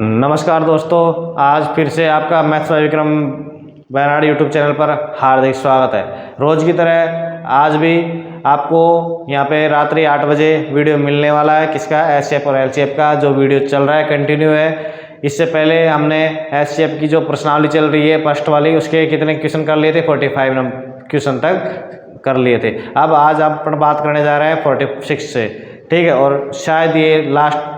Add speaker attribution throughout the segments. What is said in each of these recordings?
Speaker 1: नमस्कार दोस्तों, आज फिर से आपका maths by Vikram Wayanad YouTube channel पर हार्दिक स्वागत है। रोज़ की तरह आज भी आपको यहाँ पे रात्रि 8 बजे वीडियो मिलने वाला है। किसका? एचसीएफ और एलसीएफ का जो वीडियो चल रहा है कंटिन्यू है। इससे पहले हमने एचसीएफ की जो प्रश्नावली चल रही है फर्स्ट वाली, उसके कितने क्वेश्चन कर लिए थे? 45 क्वेश्चन तक कर लिए थे। अब आज अपन बात करने जा रहे हैं 46 से, ठीक है। और शायद ये लास्ट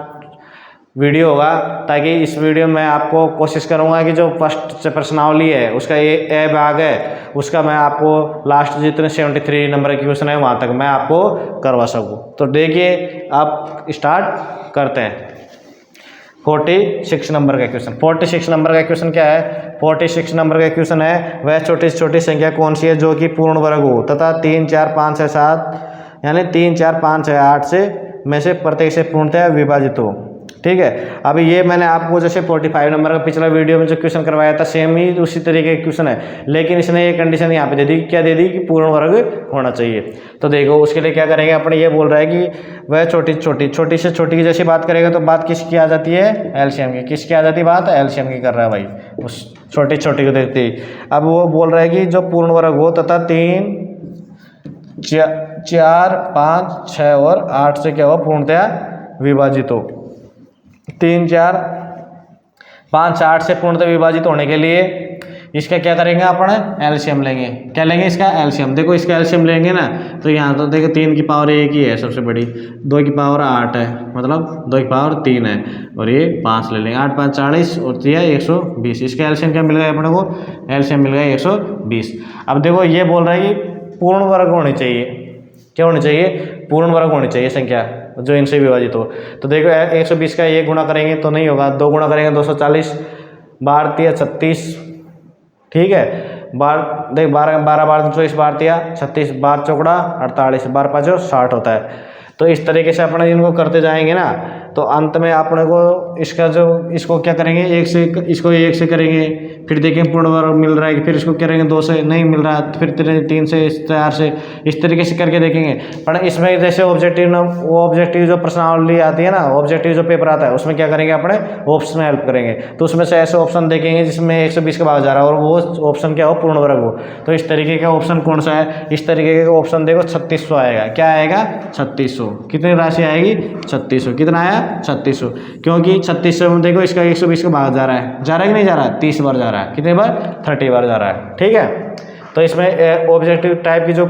Speaker 1: वीडियो होगा, ताकि इस वीडियो में आपको कोशिश करूंगा कि जो फर्स्ट से प्रश्नावली है उसका ए भाग है, उसका मैं आपको लास्ट जितने 73 नंबर के क्वेश्चन है वहाँ तक मैं आपको करवा सकूँ। तो देखिए, आप स्टार्ट करते हैं। 46 नंबर का क्वेश्चन। 46 नंबर का क्वेश्चन क्या है? 46 नंबर का क्वेश्चन है, वह छोटी से छोटी संख्या कौन सी है जो कि पूर्ण वर्ग हो तथा 3, 4, 5, 6, 7 यानी 3, 4, 5, 6, 8 से में से प्रत्येक से पूर्णतः विभाजित हो, ठीक है। अभी ये मैंने आपको जैसे 45 नंबर का पिछला वीडियो में जो क्वेश्चन करवाया था सेम ही उसी तरीके का क्वेश्चन है, लेकिन इसने ये कंडीशन यहाँ पे दे दी। क्या दे दी? कि पूर्ण वर्ग होना चाहिए। तो देखो उसके लिए क्या करेंगे अपन, ये बोल रहा है कि वह छोटी से छोटी की जैसी बात करेगा तो बात किसकी आ जाती है? एलसीएम की। किसकी आ जाती है बात? एलसीएम की कर रहा है भाई, उस छोटी को देखते ही। अब वो बोल रहा है कि जो पूर्ण वर्ग हो तथा 3, 4, 5, 6 और 8 से क्या हो? पूर्णतः विभाजित हो। 3, 4, 5, 8 से पूर्णतः विभाजित होने के लिए इसका क्या करेंगे अपन? एलसीएम लेंगे। क्या लेंगे? इसका एलसीएम। देखो इसका एलसीएम लेंगे ना, तो यहाँ तो देखो 3 की पावर 1 ही है सबसे बड़ी, 2 की पावर 8 है, मतलब 2 की पावर 3 है, और ये 5 ले लेंगे। 8, 5, 40 और 3 120। इसका एलसीएम क्या मिल गया अपने को? एलसीएम मिल गया 120। अब देखो ये बोल रहा है कि पूर्ण वर्ग होनी चाहिए। क्या होनी चाहिए? पूर्ण वर्ग होनी चाहिए संख्या जो इनसे विभाजित हो। तो देखो 120 का ये गुणा करेंगे तो नहीं होगा, 2 गुणा करेंगे 240, 12 तिया 36, ठीक है। देख 12 बार 24, 12 तिया 36, 12 चौकड़ा 48, 12 पाँचों 60 होता है। तो इस तरीके से अपने इनको करते जाएंगे ना, तो अंत में अपने को इसका जो इसको क्या करेंगे? इसको 1 से करेंगे, फिर देखें पूर्ण वर्ग मिल रहा है, फिर इसको करेंगे 2 से, नहीं मिल रहा है, फिर 3 से, 4 से, इस तरीके से करके देखेंगे। पर इसमें जैसे ऑब्जेक्टिव जो प्रश्नावली आती है ना, ऑब्जेक्टिव जो पेपर आता है उसमें क्या करेंगे? अपने ऑप्शन में हेल्प करेंगे। तो उसमें से ऐसे ऑप्शन देखेंगे जिसमें 120 का भाग जा रहा है और वो ऑप्शन क्या हो? पूर्ण वर्ग हो। तो इस तरीके का ऑप्शन कौन सा है? इस तरीके का ऑप्शन देखो 3600 आएगा। क्या आएगा? 3600। कितनी राशि आएगी? 3600। कितना आया? 3600। क्योंकि 3600 में देखो इसका 120 का भाग जा रहा है कि नहीं जा रहा है? 30 बार जा रहा है। कितनी बार? 30 बार जा रहा है, ठीक है। तो इसमें ऑब्जेक्टिव टाइप की जो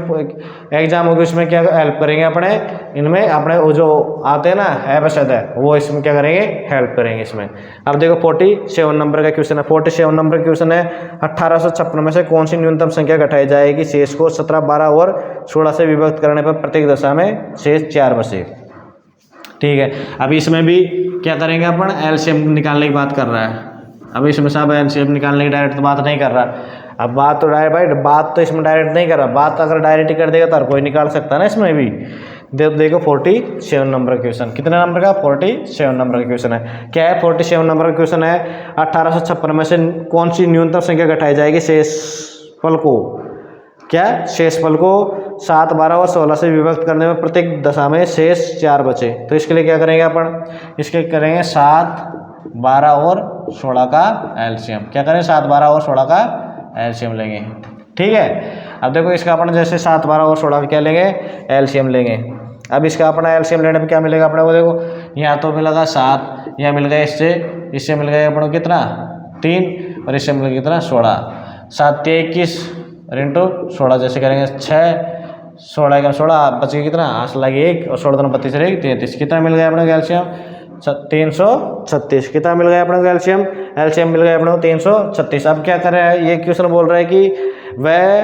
Speaker 1: एग्जाम होगी उसमें क्या हेल्प करेंगे अपने? इनमें अपने वो जो आते हैं ना एबसद है, वो इसमें क्या करेंगे? हेल्प करेंगे इसमें। अब देखो 47 नंबर का क्वेश्चन है। 47 नंबर का क्वेश्चन है, 1856 में से कौन सी न्यूनतम संख्या घटाई जाएगी शेष को 17, 12 और 16 से विभक्त करने पर प्रत्येक दशा में शेष 4 बचे, ठीक है। अभी इसमें भी क्या करेंगे अपन? एलसीएम निकालने की बात कर रहा है। अब इसमें सब एलसीएम निकालने की डायरेक्ट बात नहीं कर रहा। अब बात तो डायरेक्ट भाई, बात तो इसमें डायरेक्ट नहीं कर रहा। बात अगर डायरेक्ट कर देगा तो हर कोई निकाल सकता है ना इसमें भी। देखो 47 नंबर का क्वेश्चन। कितने नंबर का? 47 नंबर का क्वेश्चन है। क्या है? 47 नंबर का क्वेश्चन है, 1856 में से कौन सी न्यूनतम संख्या घटाई जाएगी शेषफल को? क्या? शेषफल को 7, 12 और 16 से विभक्त करने में प्रत्येक दशा में शेष 4 बचे। तो इसके लिए क्या करेंगे अपन? इसके करेंगे 7, 12 और 16 का एलसीएम। क्या करें? 7, 12 और 16 का एलसीएम लेंगे, ठीक है। अब देखो इसका अपन जैसे 7, 12 और 16 का क्या लेंगे? एलसीएम लेंगे। अब इसका अपना एलसीएम लेने पे क्या मिलेगा अपने को? देखो यहाँ तो मिलेगा 7, यहाँ मिल गया इससे मिल गया अपने को कितना? 3, और इससे मिल गया कितना? 16। 7 × 21 और इंटू 16 जैसे करेंगे 6, 16 का 16 बच गया कितना? 8 लगे 1 और 16 2 32 33। कितना मिल गया अपने को एलसीएम? 336। कितना मिल गया अपने को एलसीएम? एलसीएम मिल गया अपने को 336। अब क्या कर रहा है? ये क्वेश्चन बोल रहा है कि वह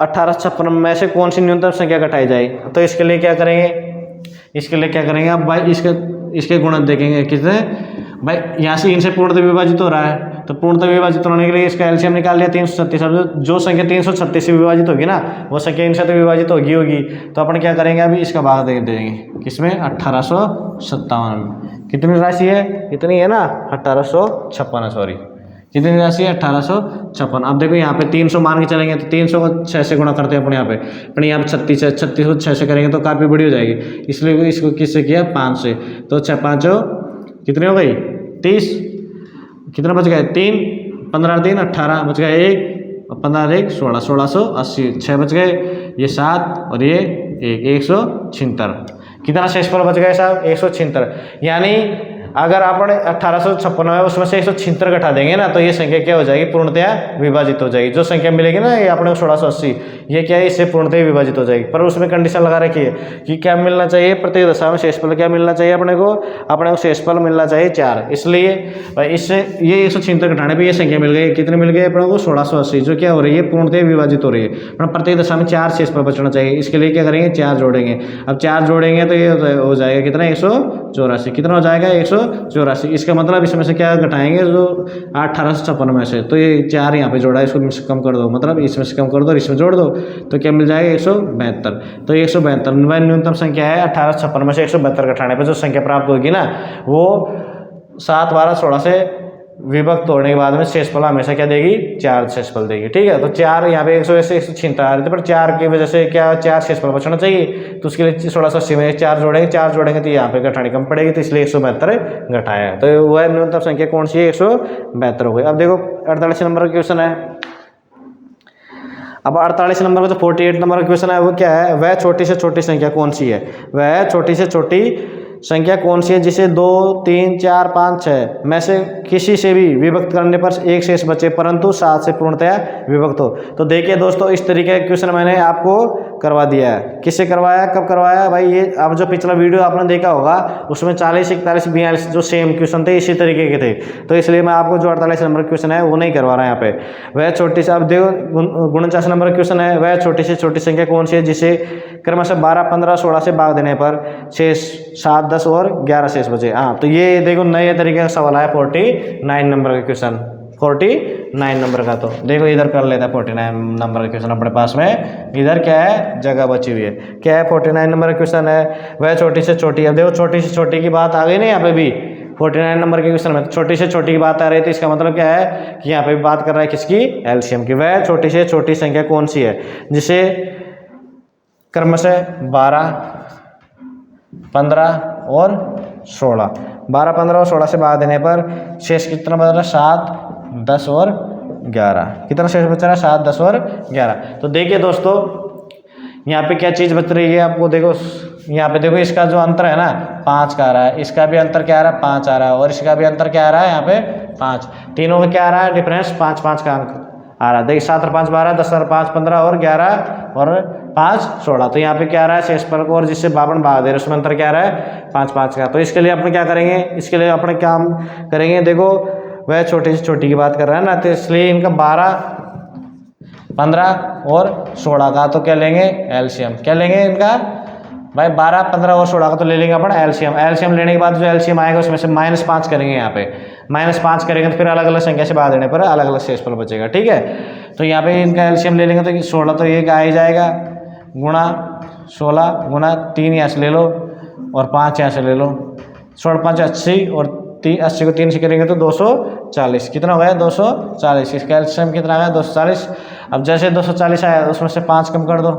Speaker 1: 1856 में से कौन सी न्यूनतम संख्या घटाई जाए। तो इसके लिए क्या करेंगे? अब भाई इसके गुणक देखेंगे कितने भाई। यहाँ से इनसे पूर्णतः विभाजित हो रहा है, तो पूर्णतः विभाजित होने के लिए इसका एलसीएम निकाल लिया 336। अब जो संख्या 336 से विभाजित होगी ना, वो संख्या इनसे तो विभाजित होगी। तो अपन क्या करेंगे? अभी इसका भाग दे देंगे किसमें? 1857 में। कितनी राशि है? कितनी है ना? 1856, सॉरी कितनी राशि है? 1856। अब देखो यहाँ पे 300 मान के चलेंगे तो 300 को 6 से गुणा करते हैं अपने यहाँ पे। अपने यहाँ पे 36 है, 36 को 6 से करेंगे तो काफ़ी बड़ी हो जाएगी, इसलिए इसको किससे किया? 5 से। तो 6 5 कितनी हो गई 30, कितना बच गए 3, 15 3 18, बच गया 1 और 15 1 16, 1680, 6 बच गए, ये 7 और ये 176। कितना शेषफल बच गया साहब 176। यानी अगर आपण 1856 है उसमें से 176 घटा देंगे ना तो ये संख्या क्या हो जाएगी, पूर्णतया विभाजित हो जाएगी। जो संख्या मिलेगी ना ये अपने को 1680, ये क्या है, इससे पूर्णतया विभाजित हो जाएगी। पर उसमें कंडीशन लगा रखी है कि क्या मिलना चाहिए, प्रत्येक दशा में शेषफल क्या मिलना चाहिए अपने को शेषफल मिलना चाहिए 4। इसलिए इससे ये 176 घटाने पर ये संख्या मिल गई, कितनी मिल गई अपने को 1680, जो क्या हो रही है पूर्णतया विभाजित हो रही है। प्रत्येक दशा में 4 शेषफल बचना चाहिए। इसके लिए क्या करेंगे, 4 जोड़ेंगे। अब 4 जोड़ेंगे तो ये हो जाएगा कितना 184। कितना हो जाएगा 184। इसका मतलब इसमें से क्या घटाएंगे, जो 1856 में से, तो ये 4 यहाँ पे जोड़ा है, इसको कम कर दो, मतलब इसमें से कम कर दो और इसमें जोड़ दो तो क्या मिल जाएगा 172। तो 172 न्यूनतम संख्या है। 1856 में से 172 घटाने पर जो संख्या प्राप्त होगी ना वो 7 12 16 से विभक्त होने के बाद में शेषफल हमेशा क्या देगी, 4 शेषफल देगी। ठीक है, तो 4 यहाँ पे 176 आ रहे थे, पर 4 की वजह से क्या 4 शेषफल बचना चाहिए, तो उसके लिए 1680 में 4 जोड़ेंगे तो यहाँ पे घटानी कम पड़ेगी, तो इसलिए 172 घटाया है। तो वह न्यूनतम संख्या कौन सी है, 172 हो गई। अब देखो 48 नंबर का क्वेश्चन है। अब 48 नंबर का जो 48 नंबर का क्वेश्चन है वो क्या है, वह छोटी से छोटी संख्या कौन सी है, वह छोटी से छोटी संख्या कौन सी है जिसे 2 3 4 5 6 में से किसी से भी विभक्त करने पर एक शेष बचे परंतु 7 से पूर्णतया विभक्त हो। तो देखिए दोस्तों, इस तरीके का क्वेश्चन मैंने आपको करवा दिया है। किससे करवाया, कब करवाया भाई, ये अब जो पिछला वीडियो आपने देखा होगा उसमें 40 41 42 जो सेम क्वेश्चन थे इसी तरीके के थे, तो इसलिए मैं आपको जो 48 नंबर क्वेश्चन है वो नहीं करवा रहा यहाँ पे। वह छोटी से, अब देखो 49 नंबर क्वेश्चन है, वह छोटी से छोटी संख्या कौन सी है जिसे क्रमशः 12 15 16 से भाग देने पर शेष 7 10 और 11 शेष बचे। हाँ, तो ये देखो नए तरीके का सवाल है 49 नंबर का क्वेश्चन, 49 नंबर का। तो देखो इधर कर लेता है 49 नंबर का क्वेश्चन अपने पास में, इधर क्या है जगह बची हुई है, क्या है 49 नंबर का क्वेश्चन है, वह छोटी से छोटी। अब देखो छोटी से छोटी की बात आ गई ना यहाँ पे भी 49 नंबर के क्वेश्चन में, छोटी से छोटी की बात आ रही है, तो इसका मतलब क्या है कि यहाँ पे भी बात कर रहा है किसकी, एलसीएम की। वह छोटी से छोटी संख्या कौन सी है जिसे क्रमशः 12 15 और 16, 12 15 और 16 से भाग देने पर शेष कितना बच रहा है, 7 10 और 11। कितना शेष बच रहा है, 7 10 और 11। तो देखिए दोस्तों यहाँ पे क्या चीज़ बच रही है आपको, देखो यहाँ पे देखो इसका जो अंतर है ना 5 का आ रहा है, इसका भी अंतर क्या आ रहा है 5 आ रहा है, और इसका भी अंतर क्या आ रहा है यहाँ पे 5, तीनों में क्या आ रहा है डिफरेंस 5 5 का अंक आ रहा है। देखिए 7 और 5 12, 10 और 5 15 और 11 और 5 16। तो यहाँ पे क्या आ रहा है शेषफल को और जिससे 52 भाग दे रहे उसमें अंतर क्या आ रहा है 5 5 का। तो इसके लिए अपने क्या करेंगे, इसके लिए अपने काम करेंगे, देखो वह छोटी से छोटी की बात कर रहा है ना, तो इसलिए इनका 12 15 और 16 का तो क्या लेंगे एलसीएम, क्या लेंगे इनका भाई 12 15 और 16 का तो ले लेंगे अपन एलसीएम। एलसीएम लेने के बाद जो एलसीएम आएगा उसमें से -5 करेंगे, यहाँ पे -5 करेंगे तो फिर अलग अलग संख्या से भाग देने पर अलग अलग शेषफल बचेगा। ठीक है, तो यहाँ पे इनका एलसीएम ले लेंगे तो 16 तो ये आ ही जाएगा, गुणा 16 गुणा 3 यहाँ से ले लो और 5 यहाँ से ले लो, 16 5 80 और 80 को 3 से करेंगे तो 240। कितना हो गया 240, इसका एलसीएम कितना आया 240। अब जैसे 240 आया उसमें से 5 कम कर दो,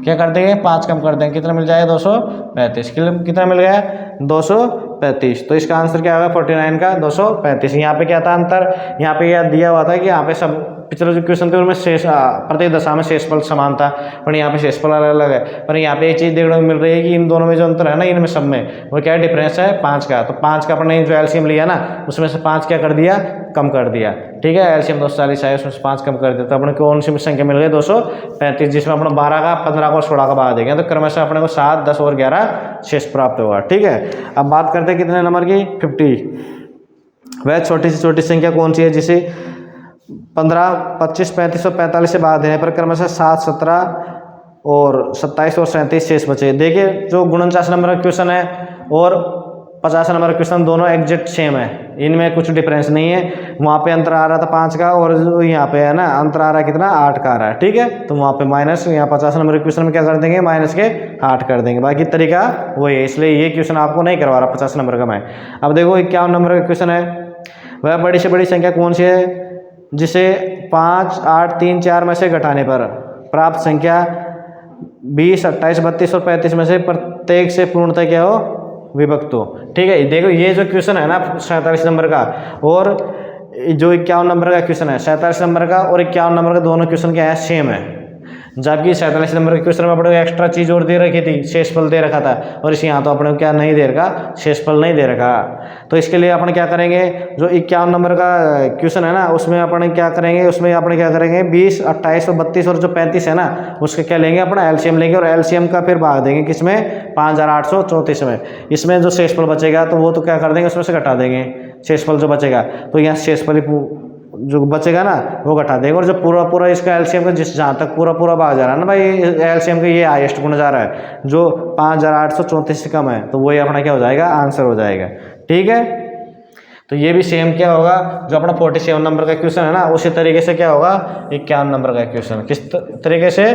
Speaker 1: क्या कर देंगे 5 कम कर देंगे, कितना मिल जाएगा 235। कितना मिल गया 235। तो इसका आंसर क्या होगा 49 का 235। यहाँ पे क्या था अंतर, यहाँ पे यह दिया हुआ था कि यहाँ पे सब पिछले जो क्वेश्चन थे उनमें शेष प्रत्येक दशा में शेषफल समान था, पर यहाँ पे शेषफल अलग अलग है। पर यहाँ पे एक चीज़ देखने को मिल रही है कि इन दोनों में जो अंतर है ना इनमें सब में वो क्या है डिफरेंस है 5 का। तो 5 का अपने जो एलसीएम लिया ना उसमें से 5 क्या कर दिया कम कर दिया। ठीक है, एलसीएम 240 आया उसमें से 5 कम कर दिया, तो अपने कौन सी संख्या मिल गई 235, जिसमें अपना 12 का 15 का 16 का भाग देंगे तो क्रमशः अपने को 7 10 और 11 शेष प्राप्त होगा। ठीक है, अब बात करते हैं कितने नंबर की 50। वह छोटी से छोटी संख्या कौन सी है जिसे 15 25 35 और 45 से भाग देने पर क्रमशः 7 17 और 27 और 37 शेष बचे। देखिए जो 49 नंबर का क्वेश्चन है और 50 नंबर का क्वेश्चन दोनों एग्जैक्ट सेम है, इनमें कुछ डिफरेंस नहीं है। वहाँ पे अंतर आ रहा था 5 का और जो यहाँ पे है ना अंतर आ रहा है कितना 8 का आ रहा है। ठीक है, तो वहाँ पे माइनस, यहाँ 50 नंबर के क्वेश्चन में क्या कर देंगे माइनस के 8 कर देंगे, बाकी तरीका वही है, इसलिए ये क्वेश्चन आपको नहीं करवा रहा 50 नंबर का मैं। अब देखो 51 नंबर का क्वेश्चन है, वह बड़ी से बड़ी संख्या कौन सी है जिसे 5 8 3 4 में से घटाने पर प्राप्त संख्या 20 28 32 और 35 में से प्रत्येक से पूर्णतः क्या हो विभक्त हो। ठीक है, देखो ये जो क्वेश्चन है ना 47 नंबर का, और जो 51 नंबर का क्वेश्चन है 47 नंबर का और 51 नंबर का, दोनों क्वेश्चन क्या है, सेम है। जबकि 47 नंबर के क्वेश्चन में अपने को एक्स्ट्रा चीज और दे रखी थी, शेषफल दे रखा था, और इस यहाँ तो अपने को क्या नहीं दे रखा, शेषफल नहीं दे रखा। तो इसके लिए अपन क्या करेंगे, जो 51 नंबर का क्वेश्चन है ना उसमें अपन क्या करेंगे, उसमें अपन क्या करेंगे 20, 28 और 32 और जो 35 है ना उसके क्या लेंगे, अपना एलसीएम लेंगे, और एलसीएम का फिर भाग देंगे किसमें, 5834 में। इसमें जो शेषफल बचेगा तो वो तो क्या कर देंगे, उसमें से घटा देंगे शेषफल जो बचेगा, तो यहाँ शेषफल जो बचेगा ना वो घटा देंगे, और जो पूरा पूरा इसका एलसीएम का जिस जहाँ तक पूरा पूरा भाग जा रहा है ना भाई, एलसीएम का ये हाईएस्ट गुना जा रहा है, जो 5834 से कम है, तो वही अपना क्या हो जाएगा, आंसर हो जाएगा। ठीक है, तो ये भी सेम क्या होगा, जो अपना 47 नंबर का क्वेश्चन है ना उसी तरीके से क्या होगा 51 नंबर का क्वेश्चन, किस तरीके से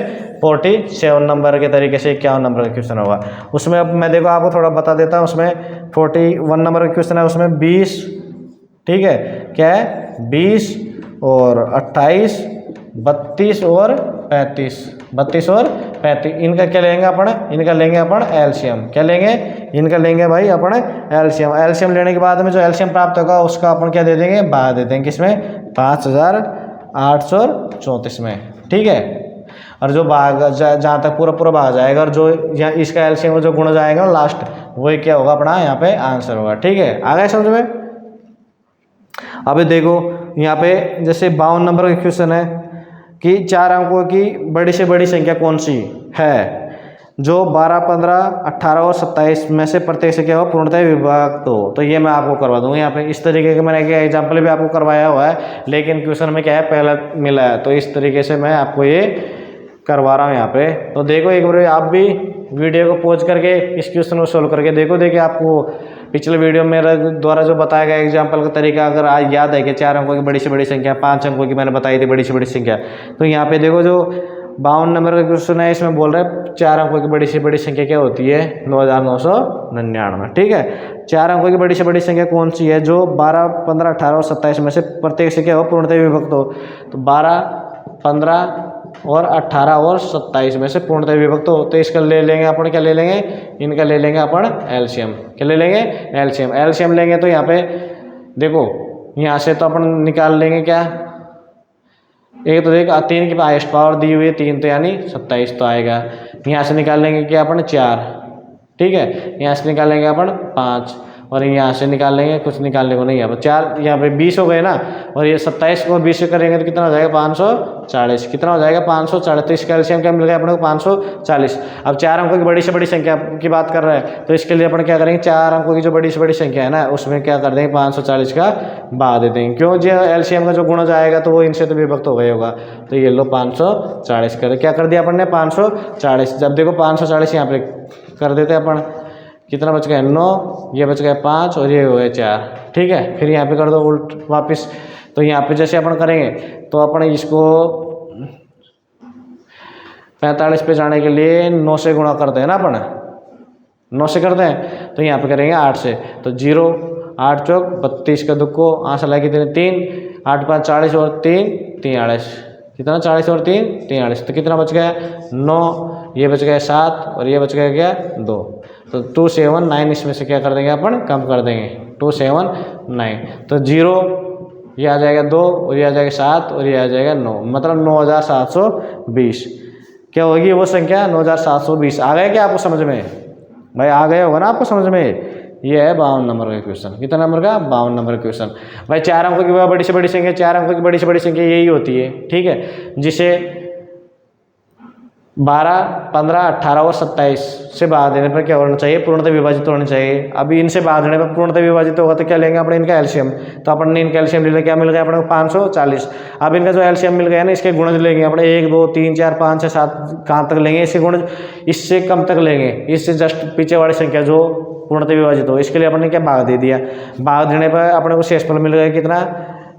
Speaker 1: 47 नंबर के तरीके से 51 नंबर का क्वेश्चन होगा। उसमें अब मैं देखो आपको थोड़ा बता देता हूँ, उसमें 41 नंबर का क्वेश्चन है, उसमें 20, ठीक है क्या है 20 और 28, 32 और 35, 32 और 35, इनका क्या लेंगे अपन, इनका लेंगे अपन एलसीएम, क्या लेंगे, इनका लेंगे भाई अपन एलसीएम। एलसीएम लेने के बाद में जो एलसीएम प्राप्त होगा उसका अपन क्या दे देंगे, भाग दे देंगे किसमें, 5834 में। ठीक है, और जो भाग जहाँ तक पूरा पूरा भाग जाएगा, और जो यहाँ इसका एलसीएम जो गुणा जाएगा लास्ट, वही क्या होगा अपना यहाँ पे आंसर होगा। ठीक है, आ गए समझ में। अभी देखो यहाँ पे जैसे 52 नंबर का क्वेश्चन है कि 4 अंकों की बड़ी से बड़ी संख्या कौन सी है, जो 12, 15, 18 और 27 में से प्रत्येक से क्या हो, पूर्णतः विभक्त हो। तो ये मैं आपको करवा दूंगा यहाँ पे, इस तरीके का मैंने क्या एग्जाम्पल भी आपको करवाया हुआ है, लेकिन क्वेश्चन में क्या है पहला मिला है, तो इस तरीके से मैं आपको ये करवा रहा हूँ यहाँ पे। तो देखो एक बार आप भी वीडियो को पॉज करके इस क्वेश्चन को सोल्व करके देखो। देखिए आपको पिछले वीडियो में मेरे द्वारा जो बताया गया एग्जाम्पल का तरीका अगर आज याद है कि 4 अंकों की बड़ी से बड़ी संख्या, 5 अंकों की मैंने बताई थी बड़ी से बड़ी संख्या, तो यहाँ पे देखो जो 52 नंबर का क्वेश्चन है इसमें बोल रहे हैं 4 अंकों की बड़ी से बड़ी संख्या क्या होती है, 9999। ठीक है, 4 अंकों की बड़ी से बड़ी संख्या कौन सी है, जो 12, 15, 18 और 27 में से प्रत्येक से क्या हो, पूर्णतः विभक्त हो। तो 12, 15 और 18 और 27 में से पूर्णतः विभक्त हो, तो इसका ले लेंगे अपन, क्या ले लेंगे, इनका ले लेंगे अपन एलसीएम। क्या ले लेंगे, एलसीएम। एलसीएम लेंगे तो यहाँ पे देखो यहाँ से तो अपन निकाल लेंगे क्या, एक तो देख 3 की हाईएस्ट पावर दी हुई है 3, तो यानी 27 तो आएगा। यहाँ से निकाल लेंगे क्या अपन 4, ठीक है, यहाँ से निकाल लेंगे अपन 5, और यहाँ से निकाल लेंगे कुछ निकालने को नहीं है, 4 यहाँ पे 20 हो गए ना, और ये 27 को 20 से करेंगे तो कितना हो जाएगा 540, कितना हो जाएगा 540। तो इसका एलसीएम क्या मिल गया अपने को 540। अब 4 अंकों की बड़ी से बड़ी संख्या की बात कर रहे हैं, तो इसके लिए अपन क्या करेंगे, 4 अंकों की जो बड़ी से बड़ी संख्या है ना उसमें क्या कर देंगे 540 का भाग दे देंगे, क्यों जो एलसीएम का जो गुणा जाएगा तो वो इनसे तो विभक्त हो गया होगा। तो ये लो 540 कर, क्या कर दिया अपन ने 540। जब देखो 540 यहाँ पे कर देते अपन, कितना बच गया 9, ये बच गया 5 और ये हो गया 4। ठीक है, फिर यहाँ पे कर दो उल्ट वापस। तो यहाँ पे जैसे अपन करेंगे तो अपन इसको 45 पे जाने के लिए 9 से गुणा करते हैं ना, अपन 9 से करते हैं, तो यहाँ पे करेंगे 8 से। तो 0, 8 चौक 32 का दुक्को आंसर लाए कितने 3, 8 5 40 और 3 43, कितना 40 और 3 43, तो कितना बच गया 9, ये बच गया 7 और ये बच गया क्या 2। तो 279 इसमें से क्या कर देंगे अपन, कम कर देंगे 279। तो 0 ये आ जाएगा 2 और ये आ जाएगा 7 और ये आ जाएगा 9, मतलब 9720 क्या होगी वो संख्या 9720। आ गया क्या आपको समझ में भाई, आ गया होगा ना आपको समझ में। ये है 52 नंबर का क्वेश्चन। कितना नंबर का 52 नंबर का क्वेश्चन। भाई 4 अंकों की बड़ी से बड़ी संख्या, 4 अंकों की बड़ी से बड़ी संख्या यही होती है। ठीक है, जिसे 12, 15, 18 और 27 से भाग देने पर क्या होना चाहिए, पूर्णतः विभाजित होना चाहिए। अभी इनसे भाग देने पर पूर्णतः विभाजित होगा तो क्या लेंगे अपने इनका एलसीएम। तो अपन ने इनका एलसीएम ले लिया, क्या मिल गया अपने को 540। अब इनका जो एलसीएम मिल गया ना इसके गुणज लेंगे अपने 1, 2, 3, 4, 5, 6, 7 कहाँ तक लेंगे इसके गुणज, इससे कम तक लेंगे, इससे जस्ट पीछे वाली संख्या जो पूर्णतः विभाजित हो। इसके लिए अपन ने क्या भाग दे दिया, भाग देने पर अपने को शेषफल मिल गया कितना,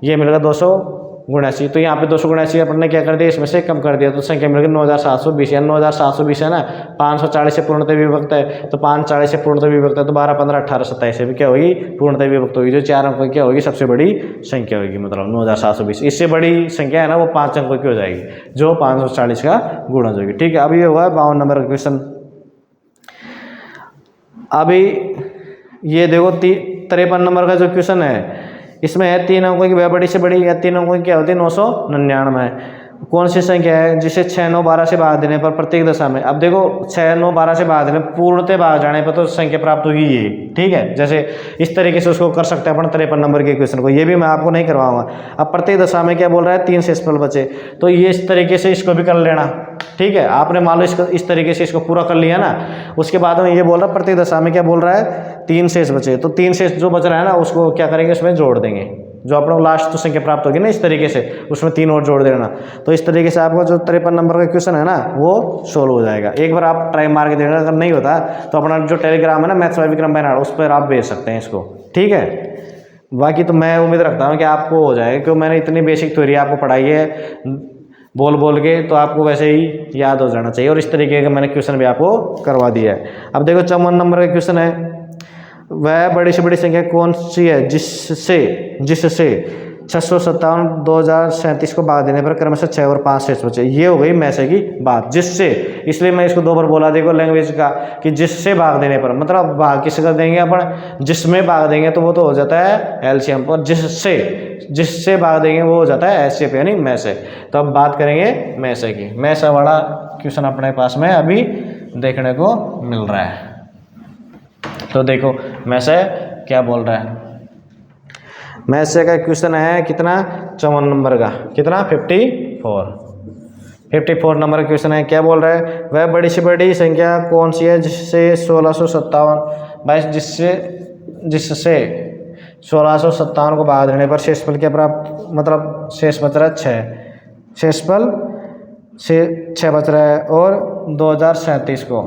Speaker 1: ये मिल गया 279। तो यहाँ पे 279 अपन ने क्या कर दिया, इसमें से कम कर दिया, तो संख्या मिल गई 9720। या 9720 है ना, 540 से पूर्णतः विभक्त है, तो 540 से पूर्णतः विभक्त है, तो 12, 15, 18, 27 से भी क्या होगी, पूर्णतः विभक्त होगी। जो 4 अंकों की क्या होगी, सबसे बड़ी संख्या होगी, मतलब 9720। इससे बड़ी संख्या है ना वो 5 अंकों की हो जाएगी, जो 540 का गुणज होगी। ठीक है, अब ये हुआ 52 नंबर का क्वेश्चन। अभी ये देखो 53 नंबर का जो क्वेश्चन है, इसमें है 3 अंकों की वह बड़ी से बड़ी या 3 अंकों की क्या होती है 999। कौन सी संख्या है जिसे 6, 9, 12 से भाग देने पर प्रत्येक दशा में, अब देखो 6, 9, 12 से भाग देने पूर्णतः भाग जाने पर तो संख्या प्राप्त होगी ये, ठीक है। जैसे इस तरीके से उसको कर सकते हैं अपन 53 नंबर के क्वेश्चन को, ये भी मैं आपको नहीं करवाऊंगा। अब प्रत्येक दशा में क्या बोल रहा है 3 शेषफल बचे, तो ये इस तरीके से इसको भी कर लेना, ठीक है। आपने मान लो इसको इस तरीके से इसको पूरा कर लिया ना, उसके बाद में ये बोल रहा है प्रत्येक दशा में क्या बोल रहा है 3 शेष बचे, तो 3 शेष जो बच रहा है ना उसको क्या करेंगे उसमें जोड़ देंगे, जो अपना लास्ट तो संख्या प्राप्त होगी ना इस तरीके से, उसमें 3 और जोड़ देना। तो इस तरीके से आपको जो 53 नंबर का क्वेश्चन है ना वो सोल्व हो जाएगा। एक बार आप ट्राई मार के देखना, अगर नहीं होता तो अपना जो टेलीग्राम है ना मैथ्स बाय विक्रम बैनार्ड, उस पर आप भेज सकते हैं इसको, ठीक है। बाकी तो मैं उम्मीद रखता हूँ कि आपको हो जाएगा, क्योंकि मैंने इतनी बेसिक थ्योरी आपको पढ़ाई है बोल बोल के, तो आपको वैसे ही याद हो जाना चाहिए। और इस तरीके का मैंने क्वेश्चन भी आपको करवा दिया है। अब देखो 54 नंबर का क्वेश्चन है, वह बड़ी से बड़ी संख्या कौन सी है जिससे 657 2037 को भाग देने पर क्रमशः 6 और 5 शेष बचे। ये हो गई मैसे की बात, जिससे, इसलिए मैं इसको 2 बार बोला देखो लैंग्वेज का कि जिससे भाग देने पर, मतलब भाग किससे कर देंगे अपन, जिसमें भाग देंगे तो वो तो हो जाता है एलसीएम पर, जिससे भाग देंगे वो हो जाता है एचसीएफ यानी मैसे। तो अब बात करेंगे मैसे की। मैसे वाला क्वेश्चन अपने पास में अभी देखने को मिल रहा है, तो देखो मैसे क्या बोल रहा है। मैसे का क्वेश्चन है कितना 54 नंबर का, कितना 54 नंबर का क्वेश्चन है। क्या बोल रहा है, वह बड़ी से बड़ी संख्या कौन सी है जिससे 1657 जिससे 1657 को भाग देने पर शेषफल क्या प्राप्त, मतलब शेष बच रहा है 6, शेषफल से 6 बच रहा है, और 2037 को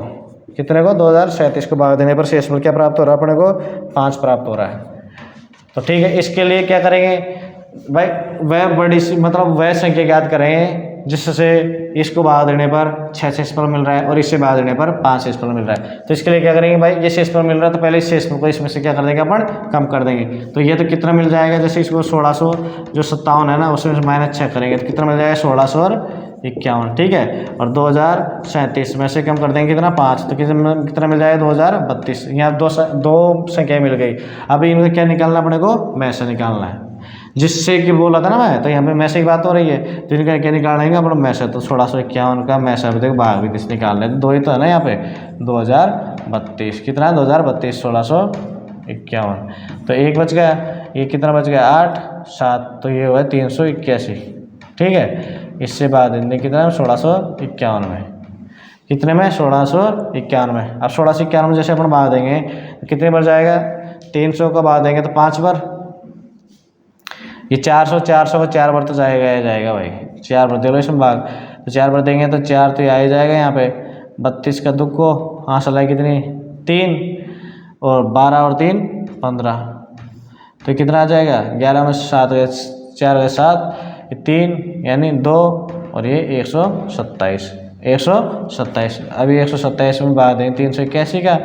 Speaker 1: कितने को 2037 को भाग देने पर शेषफल क्या प्राप्त हो रहा है अपने को 5 प्राप्त हो रहा है। तो ठीक है, इसके लिए क्या करेंगे भाई, वह बड़ी सी मतलब वह संख्या ज्ञात करेंगे जिससे इसको भाग देने पर 6 शेषफल मिल रहा है और इससे भाग देने पर 5 शेषफल मिल रहा है। तो इसके लिए क्या करेंगे भाई, ये शेषफल मिल रहा है तो पहले इस शेषफल को इसमें से क्या कर देंगे अपन कम कर देंगे। तो ये तो कितना मिल जाएगा, जैसे इसको 1657 है ना उसमें से -6 करेंगे तो कितना मिल जाएगा 1651, ठीक है। और 2037 में से कम कर देंगे कितना 5, तो कितना मिल जाएगा 2032। यहाँ दो संख्या मिल गई। अभी इनका क्या निकालना अपने को, मैसे निकालना है, जिससे कि बोला था ना मैं, तो यहाँ पे मैसे की बात हो रही है तो इनका क्या निकालेंगे अपना मैसे। तो 1651 का मैसे अभी तक भाग भी किस निकालना है, तो 2 ही तो है ना यहाँ पे 2032, कितना 2032 1651, तो 1 बच गया, ये कितना बच गया 8, 7, तो ये हुआ 381, ठीक है। इससे बाद देंगे कितना 1651 में, कितने में 1651 में। अब 1651 में जैसे अपन भाग देंगे तो कितने बार जाएगा, 300 का भाग देंगे तो 5 बार, ये 400 का 4 बार तो जाएगा भाई, 4 बार दे लो इसमें भाग, तो 4 बार देंगे तो 4 तो ये आ ही जाएगा यहाँ पे। 32 का 2 को हासिल है कितनी 3, और 12 और 3 15, तो कितना आ जाएगा 11 में 7 गए, 4 गए 7, 3 यानी 2, और ये 127। अभी 127 में भाग देंगे 381 का,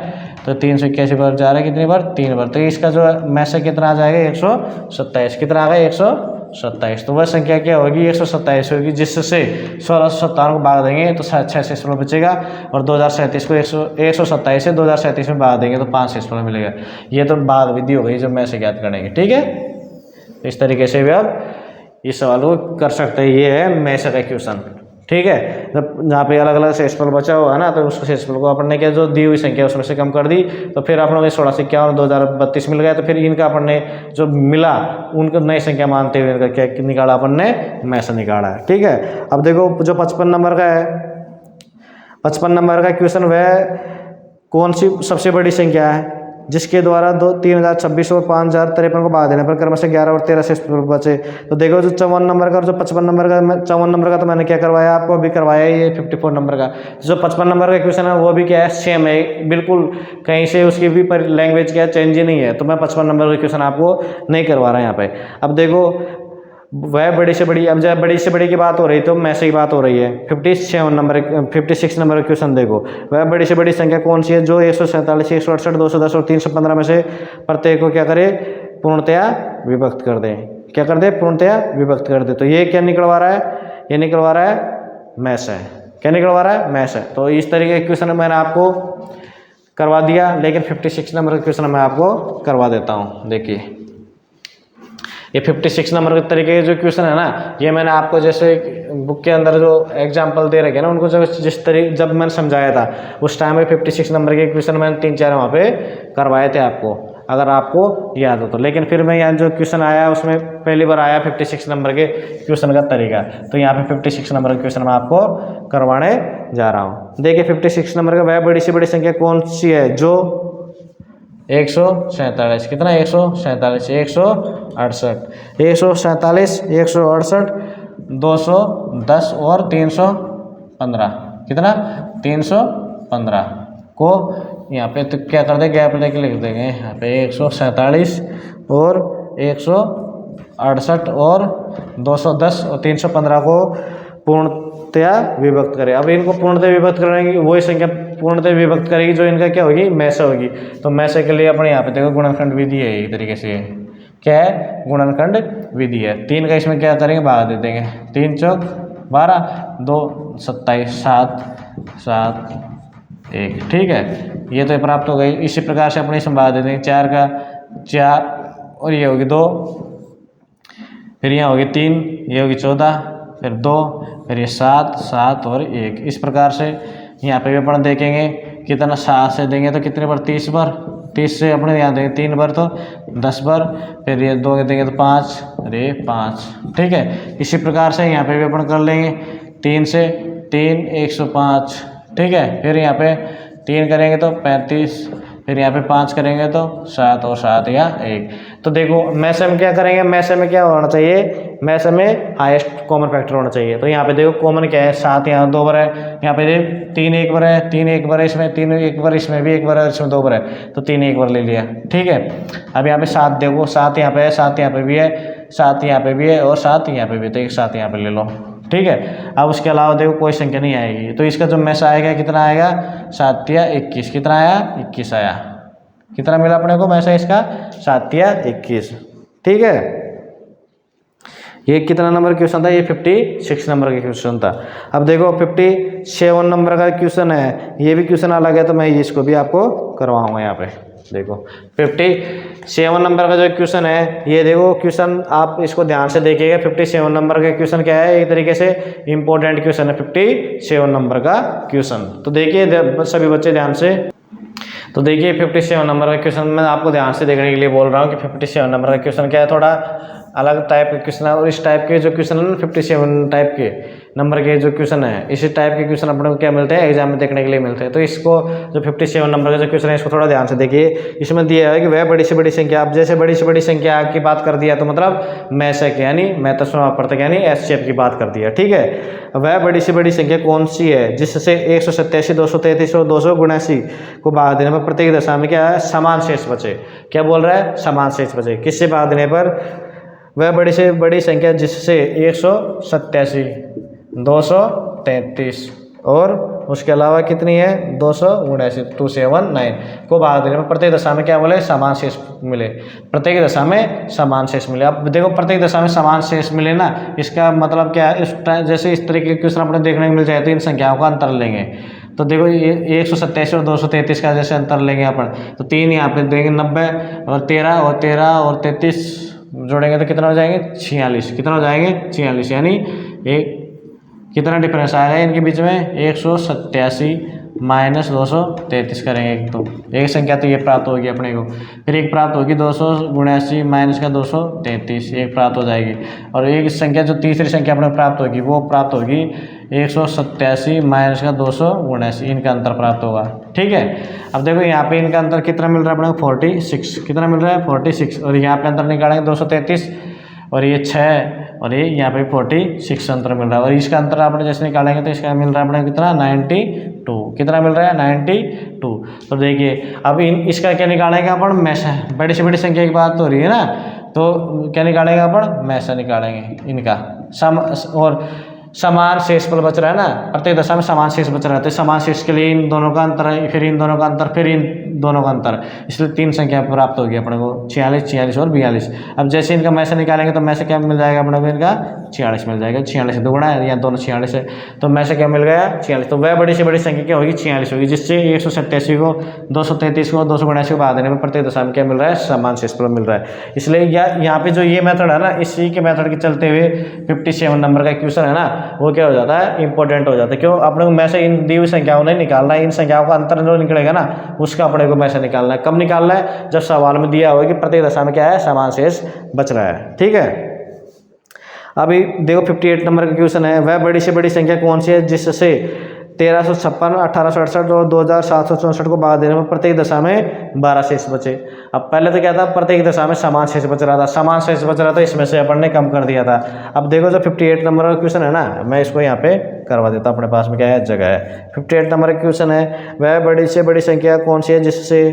Speaker 1: तो 381 बार जा रहा है कितनी बार 3 बार, तो इसका जो मैसे कितना आ जाएगा 127, कितना आ गया 127। तो वह संख्या क्या होगी 127 होगी, जिससे 1657 को भाग देंगे तो 6 शेषफल बचेगा, और 2037 को 127 से 2037 में भाग देंगे तो 5 शेषफल मिलेगा। ये तो भाग विधि हो गई जो मैसे ज्ञात करेंगे, ठीक है। इस तरीके से भी आप इस सवाल को कर सकते हैं। ये है मैसे का क्वेश्चन, ठीक है। जब जहाँ पे अलग अलग शेषफल बचा हुआ है ना, तो उस शेषफल को अपन ने क्या जो दी हुई संख्या उसमें से कम कर दी, तो फिर अपन ने 1651 2032 मिल गया, तो फिर इनका अपन ने जो मिला उनको नई संख्या मानते हुए इनका क्या निकाला अपन ने मैसे निकाला है, ठीक है। अब देखो जो 55 नंबर का है, 55 नंबर का क्वेश्चन वह कौन सी सबसे बड़ी संख्या है जिसके द्वारा 3026 और 5053 को भाग देने पर क्रमशः 11 और 13 शेषफल बचे। तो देखो जो 54 नंबर का और जो 55 नंबर का, 54 नंबर का तो मैंने क्या करवाया आपको अभी करवाया ये 54 नंबर का। जो 55 नंबर का क्वेश्चन है वो भी क्या है सेम है बिल्कुल, कहीं से उसकी भी लैंग्वेज क्या चेंज ही नहीं है, तो मैं 55 नंबर का क्वेश्चन आपको नहीं करवा रहा यहाँ पे। अब देखो वह बड़ी से बड़ी, अब जब बड़ी से बड़ी की बात हो रही तो मैसे की बात हो रही है। 56 नंबर का क्वेश्चन देखो, वह बड़ी से बड़ी संख्या कौन सी है जो 147 168 210 और 315 में से प्रत्येक को क्या करे पूर्णतया विभक्त कर दे, क्या कर दे पूर्णतया विभक्त कर दे। तो ये क्या निकलवा रहा है, ये निकलवा रहा है मैसे, क्या निकलवा रहा है मैसे। तो इस तरीके के क्वेश्चन मैंने आपको करवा दिया, लेकिन 56 नंबर का क्वेश्चन मैं आपको करवा देता हूँ। देखिए ये 56 नंबर के तरीके के जो क्वेश्चन है ना, ये मैंने आपको जैसे बुक के अंदर जो एग्जाम्पल दे रखे ना, उनको जब मैंने समझाया था उस टाइम में 56 नंबर के क्वेश्चन मैंने 3-4 वहाँ पे करवाए थे आपको, अगर आपको याद हो तो। लेकिन फिर मैं यहाँ जो क्वेश्चन आया उसमें पहली बार आया 56 नंबर के क्वेश्चन का तरीका, तो यहाँ पे 56 नंबर का क्वेश्चन मैं आपको करवाने जा रहा हूँ। देखिए 56 नंबर का वह बड़ी से बड़ी संख्या कौन सी है जो 147, कितना 147, 168, 147, 168, 210 और 315, कितना 315 को यहाँ पे तो क्या कर दे, गैप लेके लिख देंगे यहाँ पे 147 और 168 और 210 और 315 को पूर्णतया विभक्त करें। अब इनको पूर्णतया विभक्त करेंगे, वही संख्या पूर्णतः विभक्त करेगी जो इनका क्या होगी, मैसे होगी। तो मैसे के लिए अपने यहाँ पे देखो गुणनखंड विधि है, एक तरीके से क्या है, गुणनखंड विधि है। 3 का इसमें क्या करेंगे, भाग दे देंगे, 3 चौक 12, 2 27, 7 7 1, ठीक है, ये तो प्राप्त हो गई। इसी प्रकार से अपने इसमें भाग दे देंगे, 4 का 4 और ये होगी 2, फिर यहाँ होगी 3, ये होगी 14, फिर 2, फिर ये 7 7 और 1। इस प्रकार से यहाँ पे भी अपन देखेंगे कितना, 7 से देंगे तो कितने बार, 30 बार, 30 से अपने यहाँ देंगे 3 बार तो 10 बार, फिर ये 2 देंगे तो 5, अरे 5, ठीक है। इसी प्रकार से यहाँ पे भी अपन कर लेंगे, 3 से 3 105, ठीक है, फिर यहाँ पे 3 करेंगे तो 35, फिर यहाँ पे 5 करेंगे तो 7 और 7 या 1। तो देखो मैसे में क्या करेंगे, मैसे में क्या होना चाहिए, मैसे में हाईएस्ट कॉमन फैक्टर होना चाहिए। तो यहाँ पे देखो कॉमन क्या है, 7 यहाँ 2 बार है, यहाँ पे 3 एक बार है, 3 एक बार है, इसमें 3 एक बार, इसमें भी एक बार है, इसमें 2 बार है, तो 3 एक बार ले लिया, ठीक है। अब यहाँ पे 7 देखो, 7 यहाँ पे है, 7 यहाँ पे भी है, 7 यहाँ पे भी है और 7 यहाँ पे भी, तो एक 7 यहाँ पे ले लो, ठीक है। अब उसके अलावा देखो कोई संख्या नहीं आएगी, तो इसका जो मैस आएगा कितना आएगा, 7 या 21, कितना आया, 21 आया, कितना मिला अपने को मैसा इसका, 7 या 21, ठीक है। ये कितना नंबर क्वेश्चन था, ये 56 नंबर का क्वेश्चन था। अब देखो 57 नंबर का क्वेश्चन है, ये भी क्वेश्चन अलग है, तो मैं इसको भी आपको करवाऊंगा। यहाँ पे देखो 57 नंबर का जो क्वेश्चन है, ये देखो क्वेश्चन आप इसको ध्यान से देखिएगा। 57 नंबर का क्वेश्चन क्या है, एक तरीके से इंपॉर्टेंट क्वेश्चन है 57 नंबर का क्वेश्चन। तो देखिए सभी बच्चे ध्यान से, तो देखिए 57 नंबर का क्वेश्चन मैं आपको ध्यान से देखने के लिए बोल रहा हूँ कि 57 नंबर का क्वेश्चन क्या है, थोड़ा अलग टाइप के क्वेश्चन है। और इस टाइप के जो क्वेश्चन है ना, 57 टाइप के नंबर के जो क्वेश्चन है, इसी टाइप के क्वेश्चन अपने को क्या मिलते हैं, एग्जाम में देखने के लिए मिलते हैं। तो इसको जो 57 नंबर का जो क्वेश्चन है, इसको थोड़ा ध्यान से देखिए। इसमें दिया है कि वह बड़ी से बड़ी संख्या, आप जैसे बड़ी से बड़ी संख्या की बात कर दिया तो मतलब मैसेक यानी मैथसमापर्तक यानी एसचेफ की बात कर दिया, ठीक है। वह बड़ी से बड़ी संख्या कौन सी है जिससे 187, 233 और 279 को भाग देने पर प्रत्येक दशा में क्या है, समान शेष बचे। क्या बोल रहा है, समान शेष बचे। किससे भाग देने पर, वह बड़ी से बड़ी संख्या जिससे 187, 233 और उसके अलावा कितनी है, 279 को भाग देने में प्रत्येक दशा में क्या बोले, समान शेष मिले। प्रत्येक दशा में समान शेष मिले। अब देखो प्रत्येक दशा में समान शेष मिले ना, इसका मतलब क्या है, जैसे इस तरीके के क्वेश्चन अपने देखने को मिल जाए तो इन संख्याओं का अंतर लेंगे। तो देखो ये 187 और 233 का जैसे अंतर लेंगे अपन, तो 3 यहाँ पे देंगे 90 और 13 और 33 जोड़ेंगे तो कितना हो जाएंगे, 46। कितना हो जाएंगे, 46। यानी एक कितना डिफरेंस आएगा इनके बीच में, 187 माइनस 233 करेंगे तो एक संख्या तो ये प्राप्त होगी अपने को। फिर एक प्राप्त होगी 279 माइनस का 233, एक प्राप्त हो जाएगी। और एक संख्या जो तीसरी संख्या अपने प्राप्त होगी वो प्राप्त होगी 187 माइनस का 279, इनका अंतर प्राप्त होगा, ठीक है। अब देखो यहाँ पे इनका अंतर कितना मिल रहा है अपने को, 46। कितना मिल रहा है, 46। और यहाँ पे अंतर निकालेंगे 233 और ये 6 और ये यहाँ पे 46 अंतर मिल रहा है। और इसका अंतर आपने जैसे निकालेंगे तो इसका मिल रहा है अपने कितना, 92। कितना मिल रहा है, 92। तो देखिए अब इसका क्या निकालेंगे अपन, मैसा। बड़ी से बड़ी संख्या की बात हो रही है ना, तो क्या निकालेंगे अपन, मैसा निकालेंगे इनका और समान शेष पर बच रहा है ना, प्रत्येक दशा में समान शेष बच रहा है। तो समान शेष के लिए इन दोनों का अंतर है, फिर इन दोनों का अंतर, फिर इन दोनों का अंतर, इसलिए 3 संख्या प्राप्त होगी अपने को 46, 46 और 42। अब जैसे इनका में से निकालेंगे तो में से क्या मिल जाएगा अपने को, इनका 46 मिल जाएगा। 46 दुगुना है, या दोनों 46 है, तो में से क्या मिल गया 46। तो वह बड़ी से बड़ी संख्या क्या होगी, 46 होगी, जिससे 187 को 233 को 279 को भाग देने में प्रत्येक दशा में क्या मिल रहा है, समान शेषफल मिल रहा है। इसलिए यहाँ पे जो ये मेथड है ना, इसी के मेथड के चलते हुए 57 नंबर का क्वेश्चन है ना, वो क्या हो जाता है, इंपॉर्टेंट हो जाता है। क्यों, अपने को में से इन दी हुई संख्याओं नहीं निकालना है, इन संख्याओं का अंतर जो निकलेगा ना, उसका अपने को में से निकालना है। कब निकालना है, जब सवाल में दिया होगा कि प्रत्येक दशा में क्या है, समान शेष बच रहा है। ठीक है, अभी देखो 58 नंबर का क्वेश्चन है, वह बड़ी से बड़ी संख्या कौन सी है जिससे 1356, 1868 और 2764 को भाग देने में प्रत्येक दशा में 12 शेष बचे। अब पहले तो क्या था, प्रत्येक दशा में समान शेष बच रहा था, समान शेष बच रहा था, इसमें से अपन ने कम कर दिया था। अब देखो जो 58 नंबर का क्वेश्चन है ना, मैं इसको यहाँ पे करवा देता हूँ, अपने पास में क्या है, जगह है। 58 नंबर का क्वेश्चन है, वह बड़ी से बड़ी संख्या कौन सी है जिससे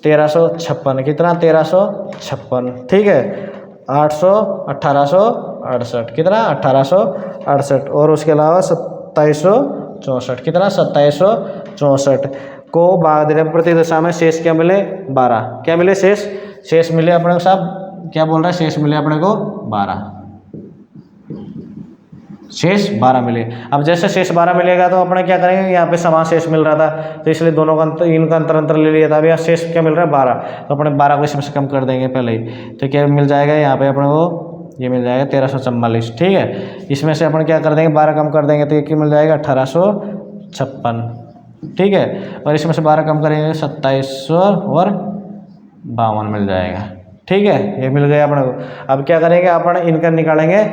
Speaker 1: 1356, कितना 1356, ठीक है, 800, 1868, कितना 1868, और उसके अलावा 2764, कितना 2764 को भाग देने पर प्रत्येक दशा में शेष क्या मिले, 12। क्या मिले, शेष मिले अपने को, साहब क्या बोल रहा है, शेष मिले अपने को 12, शेष 12 मिले। अब जैसे शेष 12 मिलेगा तो अपने क्या करेंगे, यहाँ पे समान शेष मिल रहा था, तो इसलिए दोनों का अंतर, इनका अंतर ले लिया था। अभी यहाँ शेष क्या मिल रहा है, 12, तो अपने 12 को इसमें से कम कर देंगे पहले ही, तो क्या मिल जाएगा यहाँ पे अपने को, ये मिल जाएगा 1344। ठीक है, इसमें से अपन क्या कर देंगे, 12 कम कर देंगे तो ये क्या मिल जाएगा 1856। ठीक है, और इसमें से 12 कम करेंगे 2752 मिल जाएगा। ठीक है, ये मिल गया अपने को। अब क्या करेंगे, अपन इनका निकालेंगे,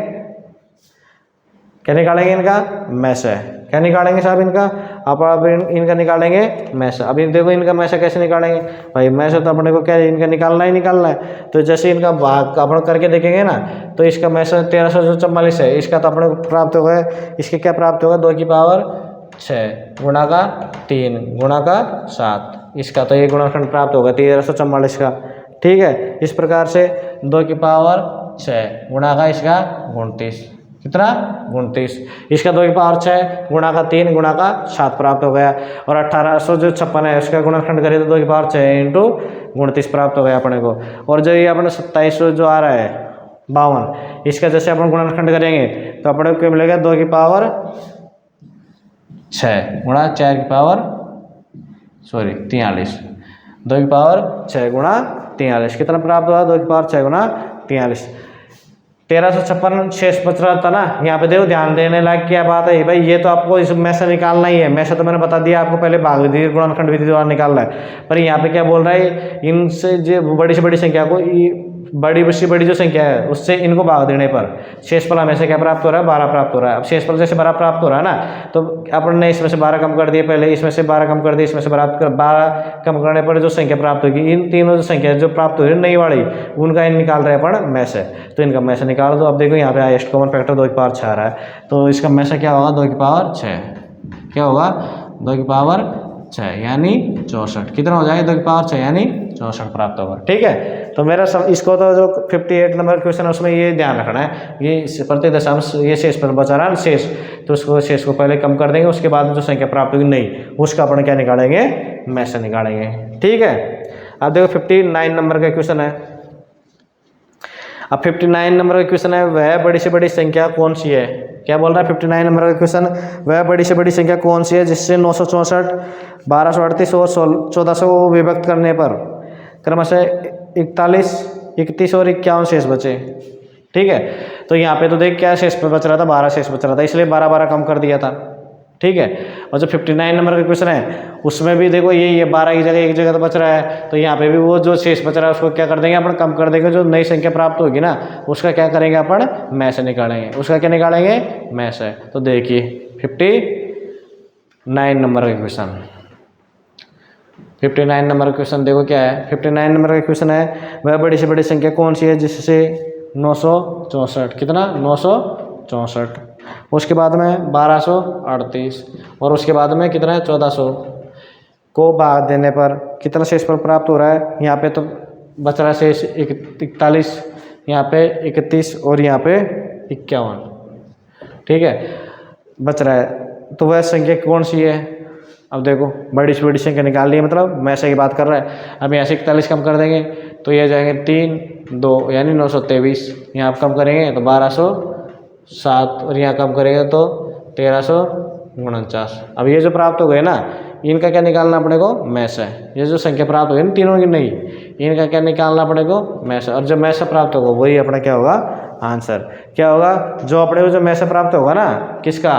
Speaker 1: क्या निकालेंगे, इनका में से। क्या निकालेंगे साहब, इनका अब इनका निकालेंगे में से। अभी देखो इनका में से कैसे निकालेंगे भाई, में से तो अपने को क्या इनका निकालना ही निकालना है। तो जैसे इनका भाग अपन करके देखेंगे ना, तो इसका में से 1344 है, इसका तो अपने को प्राप्त होगा, इसके क्या प्राप्त होगा, 2 की पावर 6 गुणा का 3 गुणा का 7, इसका तो ये गुणनखंड प्राप्त होगा 1344 का। ठीक है, इस प्रकार से 2 की पावर 6 गुणा का इसका 29, कितना 29, इसका 2 की पावर 6 गुणा का 3 गुणा का 7 प्राप्त हो गया। और 1856 है, उसका गुणनखंड करें तो 2 की पावर 6 इंटू 29 प्राप्त हो गया अपने को। और जो ये अपने 2700 जो आ रहा है 52, इसका जैसे अपन गुणनखंड करेंगे तो अपने को क्या मिलेगा, 2 की पावर 6 गुणा 4 की पावर 43, 2 की पावर 6 गुणा 43, कितना प्राप्त हुआ, 2 की पावर 6 गुणा 43। 1356 शेष बच रहा था ना, यहाँ पे देखो ध्यान देने लायक क्या बात है भाई, ये तो आपको इस में से निकालना ही है। में से तो मैंने बता दिया आपको, पहले भाग विधि गुणनखंड विधि द्वारा निकालना है। पर यहाँ पे क्या बोल रहा है, इनसे जो बड़ी से बड़ी संख्या को, बड़ी से बड़ी जो संख्या है उससे इनको भाग देने पर शेषफल हमें से क्या प्राप्त हो रहा है, 12 प्राप्त हो रहा है। अब शेषफल जैसे 12 प्राप्त हो रहा है ना, तो अपन ने इसमें से 12 कम कर दिए, पहले इसमें से 12 कम कर दिए, इसमें से 12 कम करने पर जो संख्या प्राप्त होगी, इन तीनों जो संख्या जो प्राप्त हो रही है नई वाली, उनका इन निकाल रहे हैं अपन में से, तो इनका में से निकाल दो। अब देखो यहाँ पे हाईएस्ट कॉमन फैक्टर 2 की पावर 6 आ रहा है, तो इसका में से क्या होगा, 2 की पावर 6, क्या होगा 2 की पावर 6 यानी 64, कितना हो जाएगा 2 की पावर 6 यानी 64 प्राप्त होगा। ठीक है, तो मेरा इसको तो जो 58 नंबर क्वेश्चन है उसमें ये ध्यान रखना है, ये प्रत्येक दशा में ये शेष पर बचा रहा है शेष, तो उसको शेष को पहले कम कर देंगे, उसके बाद जो संख्या प्राप्त होगी नहीं, उसका अपन क्या निकालेंगे, में से निकालेंगे। ठीक है, अब देखो 59 नंबर का क्वेश्चन है। अब 59 नंबर का क्वेश्चन है, वह बड़ी से बड़ी संख्या कौन सी है। क्या बोल रहा है 59 नंबर का क्वेश्चन, वह बड़ी से बड़ी संख्या कौन सी है जिससे 964, 1238 और 1400 को विभक्त करने पर क्रमशः 41, 31 और 51 शेष बचे। ठीक है, तो यहाँ पे तो देख क्या शेष पे बच रहा था, 12 शेष बच रहा था, इसलिए 12 कम कर दिया था। ठीक है, और जो 59 नंबर का क्वेश्चन है उसमें भी देखो ये 12 की जगह एक जगह तो बच रहा है, तो यहाँ पे भी वो जो शेष बच रहा है उसको क्या कर देंगे अपन, कम कर देंगे। जो नई संख्या प्राप्त होगी ना उसका क्या करेंगे अपन, में से निकालेंगे, उसका क्या निकालेंगे, में से। तो देखिए 59 नंबर का क्वेश्चन, 59 नंबर का क्वेश्चन देखो क्या है। 59 नंबर का क्वेश्चन है, वह बड़ी से बड़ी संख्या कौन सी है जिससे 964, कितना 964, उसके बाद में 1238 और उसके बाद में कितना है 1400 को भाग देने पर कितना शेषफल प्राप्त हो रहा है। यहाँ पे तो बच रहा है शेष 41, यहाँ पे 31 और यहाँ पे 51। ठीक है, बच रहा है, तो वह संख्या कौन सी है। अब देखो बड़ी से बड़ी संख्या निकालनी है, मतलब मैसे की बात कर रहा है। अब यहाँ से 41 कम कर देंगे तो ये जाएंगे 3 2 यानी 923। यहाँ आप कम करेंगे तो 1207 और यहाँ कम करेंगे तो 1349। अब ये जो प्राप्त हो गए ना, इनका क्या निकालना अपने को, मैस है। ये जो संख्या प्राप्त हो गई ना तीनों की, नहीं, इनका क्या निकालना अपने को, मैस। और जब मैस प्राप्त होगा वही अपना क्या होगा, आंसर। क्या होगा, जो अपने को जो मैस प्राप्त होगा ना, किसका,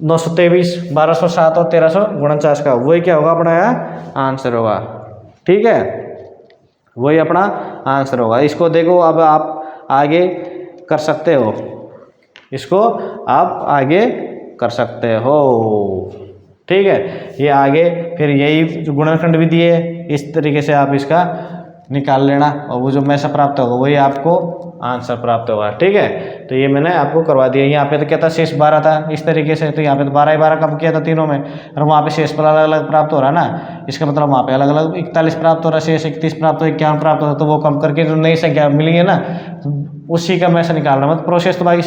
Speaker 1: 923, 1207 और 1349 का, वही क्या होगा अपना यहाँ आंसर होगा। ठीक है, वही अपना आंसर होगा। इसको देखो अब आप आगे कर सकते हो, इसको आप आगे कर सकते हो। ठीक है, ये आगे फिर यही जो गुणनखंड विधि है, इस तरीके से आप इसका निकाल लेना और वो जो मैसे प्राप्त होगा वही आपको आंसर प्राप्त होगा। ठीक है, तो ये मैंने आपको करवा दिया। यहाँ पे तो क्या था, शेष 12 था इस तरीके से, तो यहाँ पे तो 12 ही 12 कम किया था तीनों में, और वहाँ पे शेष पर अलग अलग प्राप्त हो रहा है ना, इसका मतलब वहाँ पे अलग अलग 41 प्राप्त हो रहा है, शेष 31 प्राप्त हो, 51 प्राप्त हो रहा है, तो वो कम करके जो नई संख्या मिली है ना, उसी का मैसे निकाल रहा हूँ। मतलब प्रोसेस तो भाई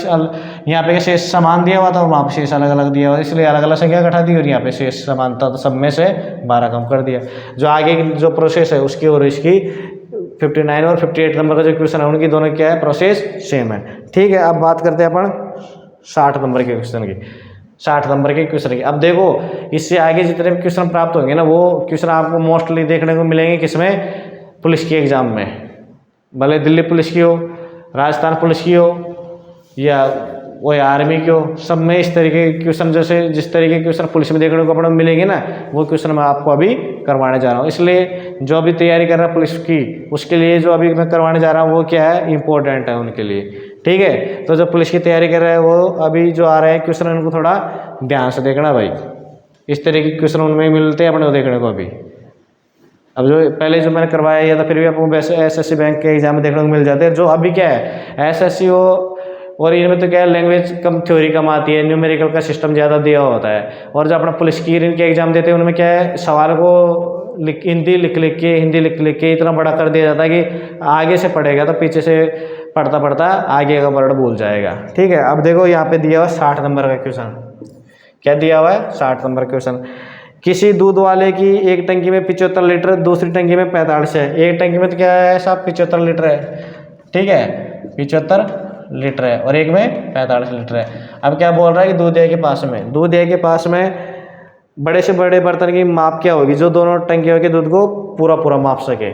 Speaker 1: यहाँ पे शेष समान दिया हुआ था और वहाँ पे शेष अलग अलग दिया हुआ, इसलिए अलग अलग संख्या घटा दी और यहाँ पे शेष समान था तो सब में से 12 कम कर दिया। जो आगे की जो प्रोसेस है उसकी और इसकी 59 और 58 नंबर का जो क्वेश्चन है उनकी दोनों क्या है, प्रोसेस सेम है। ठीक है, अब बात करते हैं अपन 60 नंबर के क्वेश्चन की। 60 नंबर के क्वेश्चन की अब देखो, इससे आगे जितने भी क्वेश्चन प्राप्त होंगे ना, वो क्वेश्चन आपको मोस्टली देखने को मिलेंगे किसमें, पुलिस के एग्जाम में, भले दिल्ली पुलिस की हो, राजस्थान पुलिस की हो या वो आर्मी की हो, सब में इस तरीके के क्वेश्चन, जैसे जिस तरीके के क्वेश्चन पुलिस में देखने को अपने मिलेंगे ना, वो क्वेश्चन मैं आपको अभी करवाने जा रहा हूँ। इसलिए जो अभी तैयारी कर रहा है पुलिस की, उसके लिए जो अभी मैं करवाने जा रहा हूँ वो क्या है, इंपॉर्टेंट है उनके लिए। ठीक है, तो जो पुलिस की तैयारी कर रहे हैं वो अभी जो आ रहे हैं क्वेश्चन, उनको थोड़ा ध्यान से देखना भाई, इस तरीके के क्वेश्चन उनमें मिलते हैं अपने को देखने को अभी। अब जो पहले जो मैंने करवाया या तो फिर भी आपको वैसे एसएससी बैंक के एग्जाम में देखने को मिल जाते हैं। जो अभी क्या है, एसएससी हो और इनमें तो क्या है, लैंग्वेज कम, थ्योरी कम आती है, न्यूमेरिकल का सिस्टम ज़्यादा दिया होता है। और जो अपना पुलिस की इनके एग्जाम देते हैं उनमें क्या है, सवाल को हिंदी लिख लिख के इतना बड़ा कर दिया जाता है कि आगे से पढ़ेगा तो पीछे से पढ़ता पढ़ता आगे का वर्ड भूल जाएगा। ठीक है, अब देखो यहाँ पे दिया हुआ 60 नंबर का क्वेश्चन, क्या दिया हुआ है, 60 नंबर क्वेश्चन। किसी दूध वाले की एक टंकी में 75 लीटर, दूसरी टंकी में 45 है। एक टंकी में तो क्या है साहब, 75 लीटर है। ठीक है, 75 लीटर है और एक में 45 लीटर है। अब क्या बोल रहा है कि दूधिया के पास में, दूधिया के पास में बड़े से बड़े बर्तन की माप क्या होगी जो दोनों टंकियों के दूध को पूरा पूरा माप सके।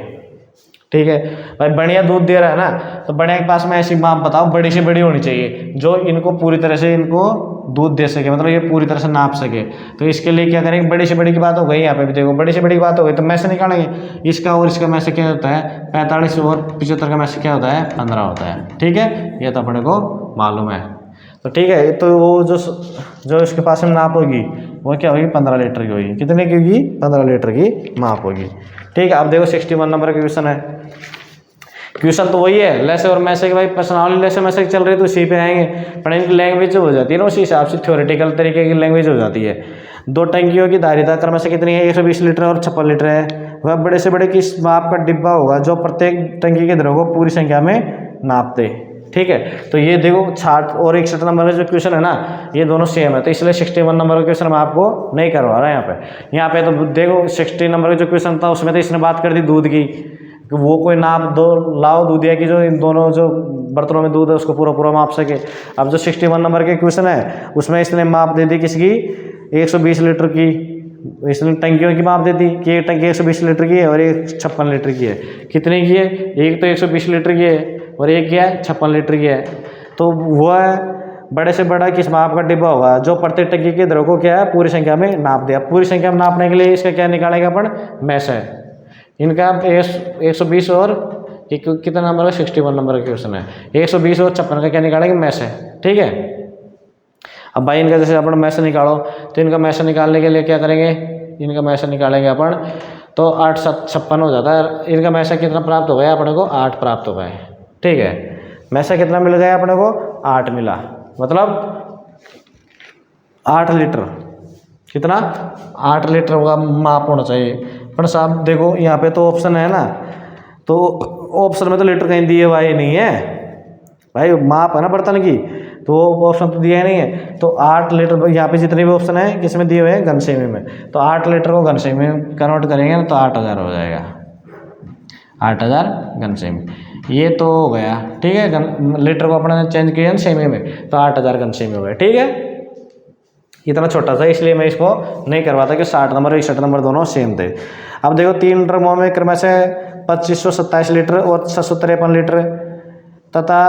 Speaker 1: ठीक है भाई, बढ़िया दूध दे रहा है ना, तो बढ़िया के पास में ऐसी माप बताओ बड़ी से बड़ी होनी चाहिए जो इनको पूरी तरह से इनको दूध दे सके, मतलब ये पूरी तरह से नाप सके। तो इसके लिए क्या करेंगे, बड़ी से बड़ी की बात हो गई, यहाँ पे भी देखो बड़ी से बड़ी की बात हो गई, तो मैसे निकालेंगे। इसका और इसका मैसे क्या होता है, 45 और 75 का मैसे क्या होता है, 15 होता है। ठीक है, ये तो अपने को मालूम है। तो ठीक है, तो वो जो इसके पास में नाप होगी वो क्या होगी, 15 लीटर की होगी। कितने की होगी, 15 लीटर की माप होगी। ठीक है, अब देखो 61 नंबर का क्वेश्चन है। क्वेश्चन तो वही है, लेसे और मैसे के भाई पर्सनली लेसे मैसे चल रही है तो उसी पे आएंगे, पर इनकी लैंग्वेज हो जाती है ना उसी हिसाब से थ्योरेटिकल तरीके की लैंग्वेज हो जाती है। दो टंकियों की धारिता क्रम से कितनी है, 120 लीटर और 56 लीटर है। वह बड़े से बड़े किस माप का डिब्बा होगा जो प्रत्येक टंकी के द्रव को पूरी संख्या में नापते। ठीक है, तो ये देखो 60 और 61 नंबर का जो क्वेश्चन है ना, ये दोनों सेम है, तो इसलिए 61 नंबर का क्वेश्चन मैं आपको नहीं करवा रहा यहाँ पे तो देखो 60 नंबर का जो क्वेश्चन था उसमें तो इसने बात कर दी दूध की, कि वो कोई नाप दो लाओ दूधिया की जो इन दोनों जो बर्तनों में दूध है उसको पूरा पूरा माप सके। अब जो 61 नंबर के क्वेश्चन है उसमें इसने माप दे दी किसकी, 120 लीटर की। इसने टंकियों की माप दे दी कि एक टंकी 120 लीटर की है और एक 56 लीटर की है। कितने की है, एक तो 120 लीटर की है और एक क्या है, 56 लीटर की है। तो वह बड़े से बड़ा किस माप का डिब्बा होगा जो प्रत्येक टंकी के द्रव को क्या है, पूरी संख्या में नाप दिया। पूरी संख्या में नापने के लिए इसका क्या निकालेगा अपन, मैस है। इनका 120 और कितना नंबर है, 61 नंबर का क्वेश्चन है। 120 और 56 का क्या निकालेंगे, मैस है। ठीक है, अब भाई इनका जैसे अपन मैसे निकालो, तो इनका मैसे निकालने के लिए क्या करेंगे, इनका मैसे निकालेंगे अपन तो 8 7 56 हो जाता है। इनका मैसे कितना प्राप्त हो गया अपने को, 8 प्राप्त हो गए। ठीक है, मैसे कितना मिल गया अपने को, 8 मिला, मतलब 8 लीटर, कितना 8 लीटर का माप होना चाहिए। पर साहब देखो यहाँ पे तो ऑप्शन है ना, तो ऑप्शन में तो लीटर कहीं दिए हुआ ही नहीं है भाई, माप है ना बर्तन की, तो वो ऑप्शन तो दिया ही नहीं है। तो 8 लीटर, यहाँ पे जितने भी ऑप्शन है किसमें दिए हुए हैं, घन सेमी में। तो 8 लीटर को घन सेमी में कन्वर्ट करेंगे ना तो 8000 हो जाएगा, 8000 घन सेमी। ये तो हो गया, ठीक है। घन लीटर को अपने चेंज किया सेमी में तो 8000 घन सेमी हो गया, ठीक है। इतना छोटा सा इसलिए मैं इसको नहीं करवाता कि 60 नंबर 61 नंबर दोनों सेम थे। अब देखो 3 ड्रमों में क्रम से 2527 लीटर और 753 लीटर तथा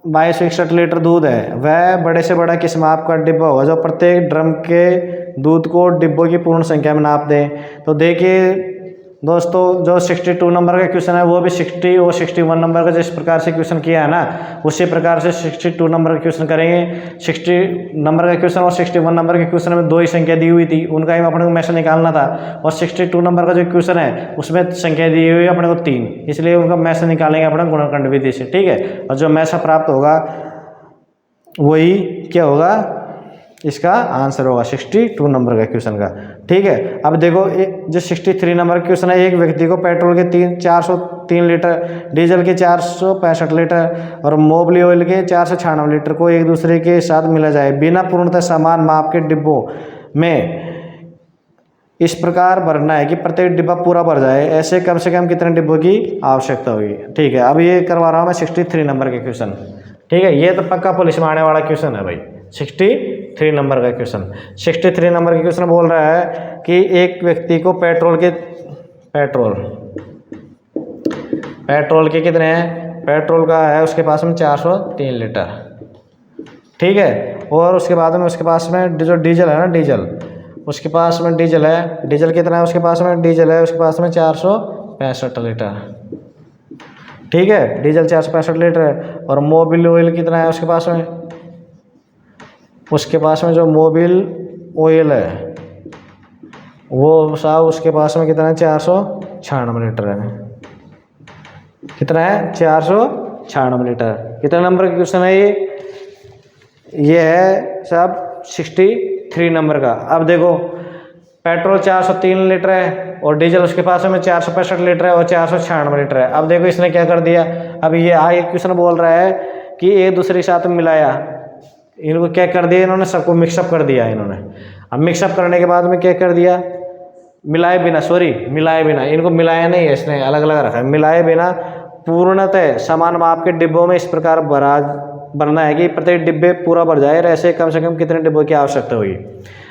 Speaker 1: 2261 लीटर दूध है। वह बड़े से बड़ा किस माप का डिब्बा होगा जो प्रत्येक ड्रम के दूध को डिब्बों की पूर्ण संख्या में नाप दें। तो देखिए दोस्तों, जो 62 नंबर का क्वेश्चन है वो भी 60 और 61 नंबर का जिस प्रकार से क्वेश्चन किया है ना, उसी प्रकार से 62 नंबर का क्वेश्चन करेंगे। 60 नंबर का क्वेश्चन और 61 नंबर के क्वेश्चन में 2 ही संख्या दी हुई थी, उनका ही अपने को मैसेज निकालना था। और 62 नंबर का जो क्वेश्चन है उसमें संख्या दी हुई है अपने को 3, इसलिए उनका मैसेज निकालेंगे अपने गुणनखंड विधि से, ठीक है। और जो मैसेज प्राप्त होगा वही क्या होगा, इसका आंसर होगा 62 नंबर का क्वेश्चन का, ठीक है। अब देखो जो 63 नंबर का क्वेश्चन है, एक व्यक्ति को पेट्रोल के 403 लीटर, डीजल के 465 लीटर और मोबिल ऑयल के 496 लीटर को एक दूसरे के साथ मिला जाए बिना पूर्णतः समान माप के डिब्बों में इस प्रकार भरना है कि प्रत्येक डिब्बा पूरा भर जाए। ऐसे कम से कम कितने डिब्बों की आवश्यकता होगी, ठीक है। अब ये करवा रहा हूँ मैं 63 नंबर के क्वेश्चन, ठीक है। ये तो पक्का पुलिस में आने वाला क्वेश्चन है भाई, 63 नंबर का क्वेश्चन। 63 नंबर का क्वेश्चन बोल रहा है कि एक व्यक्ति को पेट्रोल के कितने हैं, पेट्रोल का है उसके पास में 403 लीटर, ठीक है। और उसके बाद में उसके पास में जो डीजल है ना, डीजल उसके पास में डीजल है, डीजल कितना है उसके पास में, डीजल है उसके पास में 465 लीटर, ठीक है। डीजल 465 लीटर है। और मोबिल ऑयल कितना है उसके पास में, उसके पास में जो मोबिल ऑयल है वो साहब उसके पास में कितना है, 496 लीटर है। कितना है, 496 लीटर। कितना नंबर का क्वेश्चन है ये है साहब 63 नंबर का। अब देखो पेट्रोल 403 लीटर है और डीजल उसके पास में 465 लीटर है और 496 लीटर है। अब देखो इसने क्या कर दिया, अब ये आगे क्वेश्चन बोल रहा है कि एक दूसरे के साथ मिलाया, इनको क्या कर दिया इन्होंने, सबको मिक्सअप कर दिया इन्होंने। अब मिक्सअप करने के बाद में क्या कर दिया, मिलाए बिना, इनको मिलाया नहीं है इसने, अलग अलग रखा है। मिलाए बिना पूर्णतः समान माप के डिब्बों में इस प्रकार भरना है कि प्रत्येक डिब्बे पूरा भर जाए। ऐसे कम से कम कितने डिब्बों की आवश्यकता होगी।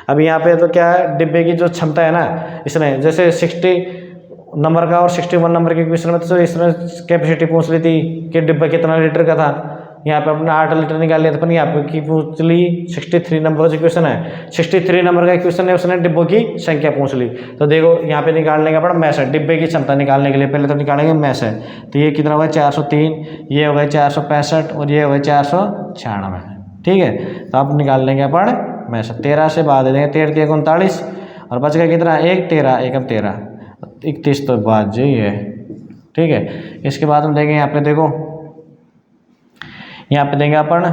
Speaker 1: अब यहाँ पे तो क्या है, डिब्बे की जो क्षमता है ना, इसने जैसे 60 नंबर का और 61 नंबर के क्वेश्चन में तो इसने कैपेसिटी पूछ ली थी कि डिब्बा कितना लीटर का था, यहाँ पे अपना 8 लीटर निकाल लिया था। पर यहाँ पे की पूछ ली 63 नंबर का क्वेश्चन है, 63 नंबर का क्वेश्चन है, उसने डिब्बों की संख्या पूछ ली। तो देखो यहाँ पे निकालने का पड़ा मैसेज, डिब्बे की क्षमता निकालने के लिए पहले तो निकालेंगे मैसेज। तो ये कितना होगा 403, ये होगा 465 और ये होगा 496, ठीक है। तो आप निकाल लेंगे अपन मैसेज। 13 से बाद दे देंगे, 13 3 39 और बच गया कितना, 1 13 1 13 31 तो बात जी है, ठीक है। इसके बाद हम देंगे यहाँ पे, देखो यहाँ पे देंगे अपन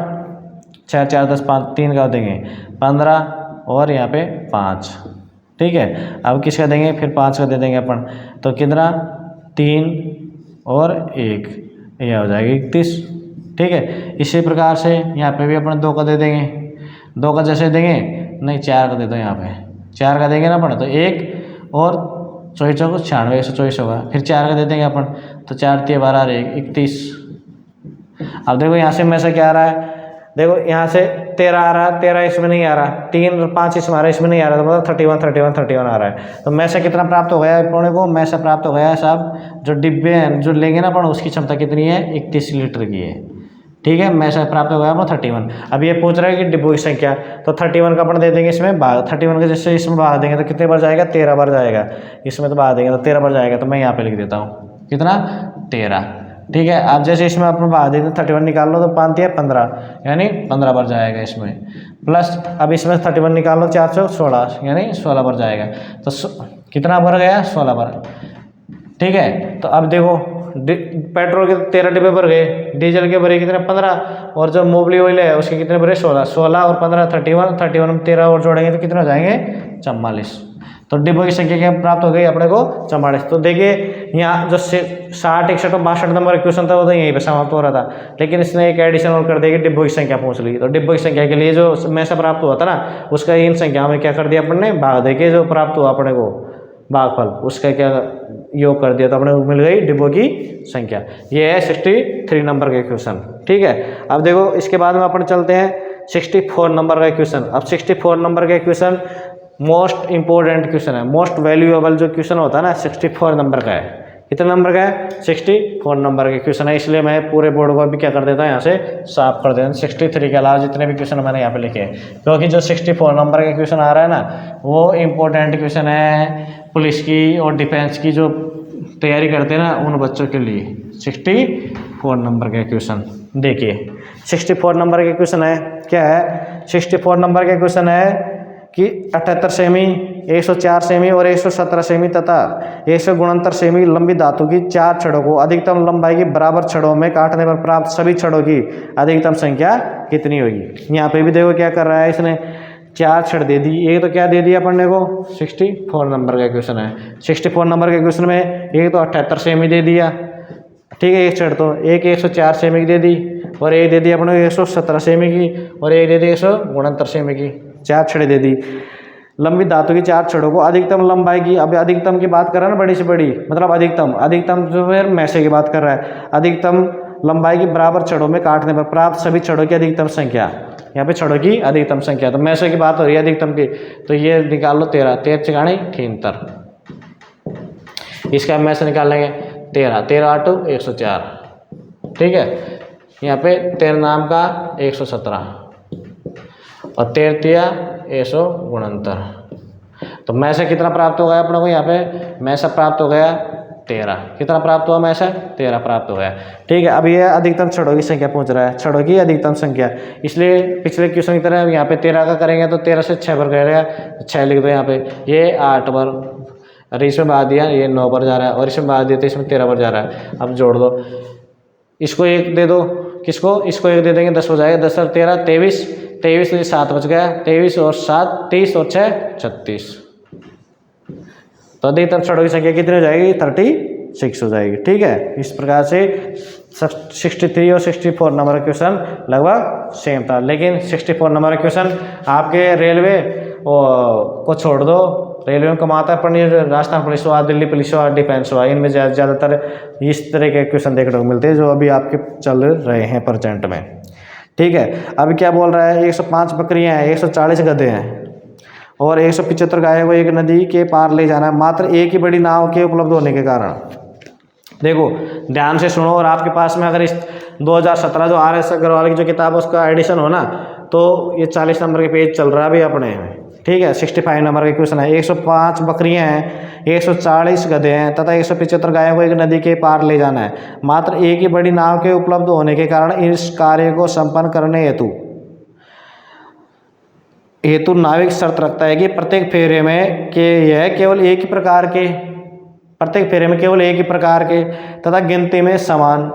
Speaker 1: 4 4 10 5 3 का देंगे 15 और यहाँ पे 5, ठीक है। अब किसका देंगे, फिर 5 का दे देंगे अपन, तो कितना 3 और 1, यह हो जाएगा 31, ठीक है। इसी प्रकार से यहाँ पे भी अपन 2 का दे देंगे, 2 का जैसे देंगे नहीं 4 का दे दो, यहाँ पे 4 का देंगे ना अपन, तो 1 और 24 96 124 होगा। फिर 4 का दे देंगे अपन, तो 4 3 12 और 1 31। अब देखो यहाँ से में से क्या आ रहा है, देखो यहाँ से 13 आ रहा है, 13 इसमें नहीं आ रहा, 3 और 5 इसमें आ रहा है, इसमें नहीं आ रहा, तो मतलब 31 आ रहा है। तो में से कितना प्राप्त हो गया अपने को, में से प्राप्त हो गया साहब जो डिब्बे हैं जो लेंगे ना अपन, उसकी क्षमता कितनी है 31 लीटर की है, ठीक है। में से प्राप्त हो गया अपना 31। अब ये पूछ रहा है कि डिब्बों की संख्या, तो 31 का अपन दे देंगे इसमें भाग, 31 का जैसे इसमें भाग देंगे तो कितने बार जाएगा, 13 बार जाएगा। इसमें तो भाग देंगे तो 13 बार जाएगा, तो मैं यहाँ पे लिख देता हूँ कितना 13, ठीक है। अब जैसे इसमें अपन भाग देते 31 निकाल लो तो 5 या 15 यानी 15 बार जाएगा इसमें, प्लस अब इसमें 31 निकाल लो 416 यानी 16 बार जाएगा। तो कितना भर गया 16 बार, ठीक है। तो अब देखो पेट्रोल के 13 डिब्बे भर गए, डीजल के भरे कितने 15 और जो मोबिल ऑयल है उसके कितने भरे 16 और 15 31 में 13 और जोड़ेंगे तो कितने हो जाएंगे 44। तो डिब्बों की संख्या क्या प्राप्त हो गई अपने को 44। तो देखिए यहाँ जो 60, 61 और 62 नंबर का क्वेश्चन था वो तो यहीं पे समाप्त हो रहा था, लेकिन इसने एक एडिशन और कर दिया कि डिब्बों की संख्या पूछ ली। तो डिब्बों की संख्या के लिए जो में से प्राप्त हुआ था ना, उसका इन संख्याओं में क्या कर दिया अपन ने, भाग देके जो प्राप्त हुआ अपने को भागफल, उसका क्या योग कर दिया, तो अपने को मिल गई डिब्बों की संख्या। ये है 63 नंबर का क्वेश्चन। ठीक है, अब देखो इसके बाद में अपन चलते हैं 64 नंबर का क्वेश्चन। अब 64 नंबर का क्वेश्चन मोस्ट इंपॉर्टेंट क्वेश्चन है, मोस्ट वैल्यूएबल जो क्वेश्चन होता है ना 64 नंबर का है। कितने नंबर का है, 64 नंबर का क्वेश्चन है, इसलिए मैं पूरे बोर्ड को अभी क्या कर देता हूँ यहाँ से साफ कर देता हूँ। 63 के अलावा जितने भी क्वेश्चन मैंने यहाँ पे लिखे हैं, क्योंकि जो 64 नंबर का क्वेश्चन आ रहा है ना वो इम्पोर्टेंट क्वेश्चन है पुलिस की और डिफेंस की जो तैयारी करते हैं ना उन बच्चों के लिए। 64 नंबर का क्वेश्चन देखिए, 64 नंबर का क्वेश्चन है क्या है, 64 नंबर का क्वेश्चन है कि 78 सेमी, 104 सेमी और 117 सेमी तथा 169 सेमी लंबी धातु की 4 छड़ों को अधिकतम लंबाई की बराबर छड़ों में काटने पर प्राप्त सभी छड़ों की अधिकतम संख्या कितनी होगी। यहाँ पे भी देखो क्या कर रहा है, इसने 4 छड़ दे दी। एक तो क्या दे दिया अपन को, 64 नंबर का क्वेश्चन है। 64 नंबर के क्वेश्चन में एक तो 78 सेमी दे दिया, ठीक है, एक छड़ तो एक 104 सेमी की दे दी और एक दे दी अपने 117 सेमी की और एक दे दी 169 सेमी की, 4 छड़ें दे दी। लंबी धातु की 4 छड़ों को अधिकतम लंबाई की, अब अधिकतम की बात कर रहा है ना, बड़ी से बड़ी मतलब अधिकतम जो फिर मैसे की बात कर रहा है, अधिकतम लंबाई की बराबर छड़ों में काटने पर प्राप्त सभी छड़ों की अधिकतम संख्या। यहाँ पे छड़ों की अधिकतम संख्या, तो मैसे की बात हो रही है अधिकतम की, तो ये निकाल लो 13, 13 चिकाणी 73, इसका मैसे निकाल लेंगे 13, 13 8 104, ठीक है। यहाँ पे 13 नाम का 117 और 13 169, तो मैसे कितना प्राप्त हो गया अपने को, यहाँ पे मैसे प्राप्त हो गया 13। कितना प्राप्त हुआ मैसे, 13 प्राप्त हो गया, ठीक है। अब ये अधिकतम छड़ों की संख्या पूछ रहा है, छड़ों की अधिकतम संख्या, इसलिए पिछले क्वेश्चन की तरह यहाँ पे 13 का करेंगे तो 13 से 6 पर करेगा, 6 लिख दो यहाँ पे, ये 8 पर, अरे इसमें बाद दिया ये 9 पर जा रहा है और इसमें बाद दिया तो इसमें 13 पर जा रहा है। अब जोड़ दो, इसको 1 दे दो, किसको, इसको 1 दे देंगे 10 हो जाएगा, 10 और 13 23, 23 से 7 बच गया, 23 और 7 23 और 6 36, तो अधिकतम छड़ों की संख्या कितनी हो जाएगी, 36 हो जाएगी, ठीक है। इस प्रकार से 63 और 64 नंबर का क्वेश्चन लगभग सेम था, लेकिन 64 नंबर का क्वेश्चन आपके रेलवे को छोड़ दो, रेलवे में कम आता है, पर राजस्थान पुलिस हुआ, दिल्ली पुलिस हुआ, डिफेंस हुआ, इनमें ज़्यादातर इस तरह के क्वेश्चन देखने को मिलते हैं जो अभी आपके चल रहे हैं प्रेजेंट में, ठीक है। अभी क्या बोल रहा है, 105 बकरियां हैं, 140 गधे हैं और 175 गायों को एक नदी के पार ले जाना है, मात्र एक ही बड़ी नाव के उपलब्ध होने के कारण। देखो ध्यान से सुनो, और आपके पास में अगर इस 2017 जो RS अग्रवाल की जो किताब है उसका एडिशन हो ना, तो ये 40 नंबर के पेज चल रहा है अभी अपने में, ठीक है। 65 नंबर का क्वेश्चन है, 105 बकरियां हैं, 140 गधे हैं तथा 175 गायों को एक नदी के पार ले जाना है, मात्र एक ही बड़ी नाव के उपलब्ध होने के कारण इस कार्य को संपन्न करने हेतु नाविक शर्त रखता है कि प्रत्येक फेरे में केवल एक ही प्रकार के तथा गिनती में समान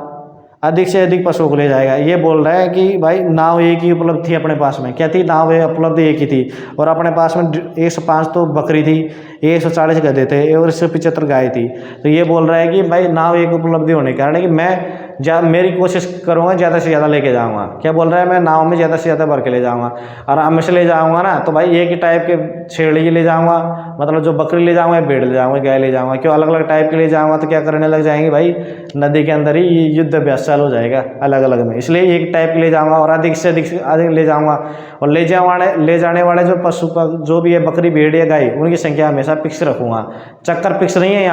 Speaker 1: अधिक से अधिक पशुओं को ले जाएगा। ये बोल रहा है कि भाई नाव एक ही उपलब्ध थी अपने पास में, क्या थी, नाव उपलब्ध एक ही थी और अपने पास में 105 तो बकरी थी, 140 गधे थे और 175 गाय थी। तो ये बोल रहा है कि भाई नाव एक उपलब्धि होने के कारण कि मैं मेरी कोशिश करूँगा ज़्यादा से ज़्यादा लेके जाऊँगा। क्या बोल रहा है, मैं नाव में ज़्यादा से ज़्यादा भर के ले जाऊँगा और हमेशा ले जाऊँगा ना, तो भाई एक ही टाइप के छेड़ी ले जाऊँगा, मतलब जो बकरी ले जाऊँगा, भेड़ ले जाऊँगा, गाय ले जाऊँगा, क्यों अलग अलग टाइप के ले जाऊँगा तो क्या करने लग जाएंगे भाई, नदी के अंदर ही युद्ध अभ्यास चालू हो जाएगा अलग अलग में, इसलिए एक टाइप ले जाऊँगा और अधिक से अधिक ले जाऊँगा। और ले जाने वाले जो पशु जो भी है, बकरी भेड़ या गाय, उनकी संख्या हमेशा फिक्स रखूँगा, चक्कर फिक्स नहीं है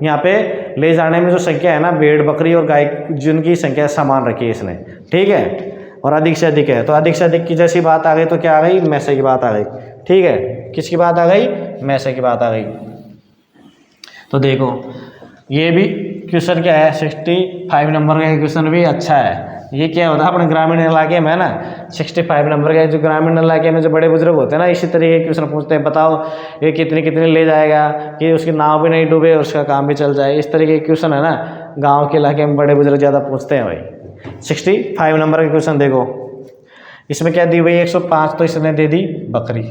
Speaker 1: यहाँ पे ले जाने में जो संख्या है ना, भेड़ बकरी और गाय जिनकी संख्या समान रखी है इसने, ठीक है। और अधिक से अधिक है, तो अधिक से अधिक की जैसी बात आ गई तो क्या आ गई, मैसे की बात आ गई, ठीक है। किसकी बात आ गई, मैसे की बात आ गई। तो देखो ये भी क्वेश्चन क्या है, 65 नंबर का क्वेश्चन भी अच्छा है। ये क्या होता है अपने ग्रामीण इलाके में ना, 65 नंबर के जो ग्रामीण इलाके में जो बड़े बुजुर्ग होते हैं ना, इसी तरीके के क्वेश्चन पूछते हैं, बताओ ये कितनी ले जाएगा कि उसकी नाव भी नहीं डूबे और उसका काम भी चल जाए। इस तरीके के क्वेश्चन है ना, गाँव के इलाके में बड़े बुजुर्ग ज़्यादा पूछते हैं भाई। 65 नंबर का क्वेश्चन देखो, इसमें क्या दी भाई, 105 तो इसने दे दी बकरी,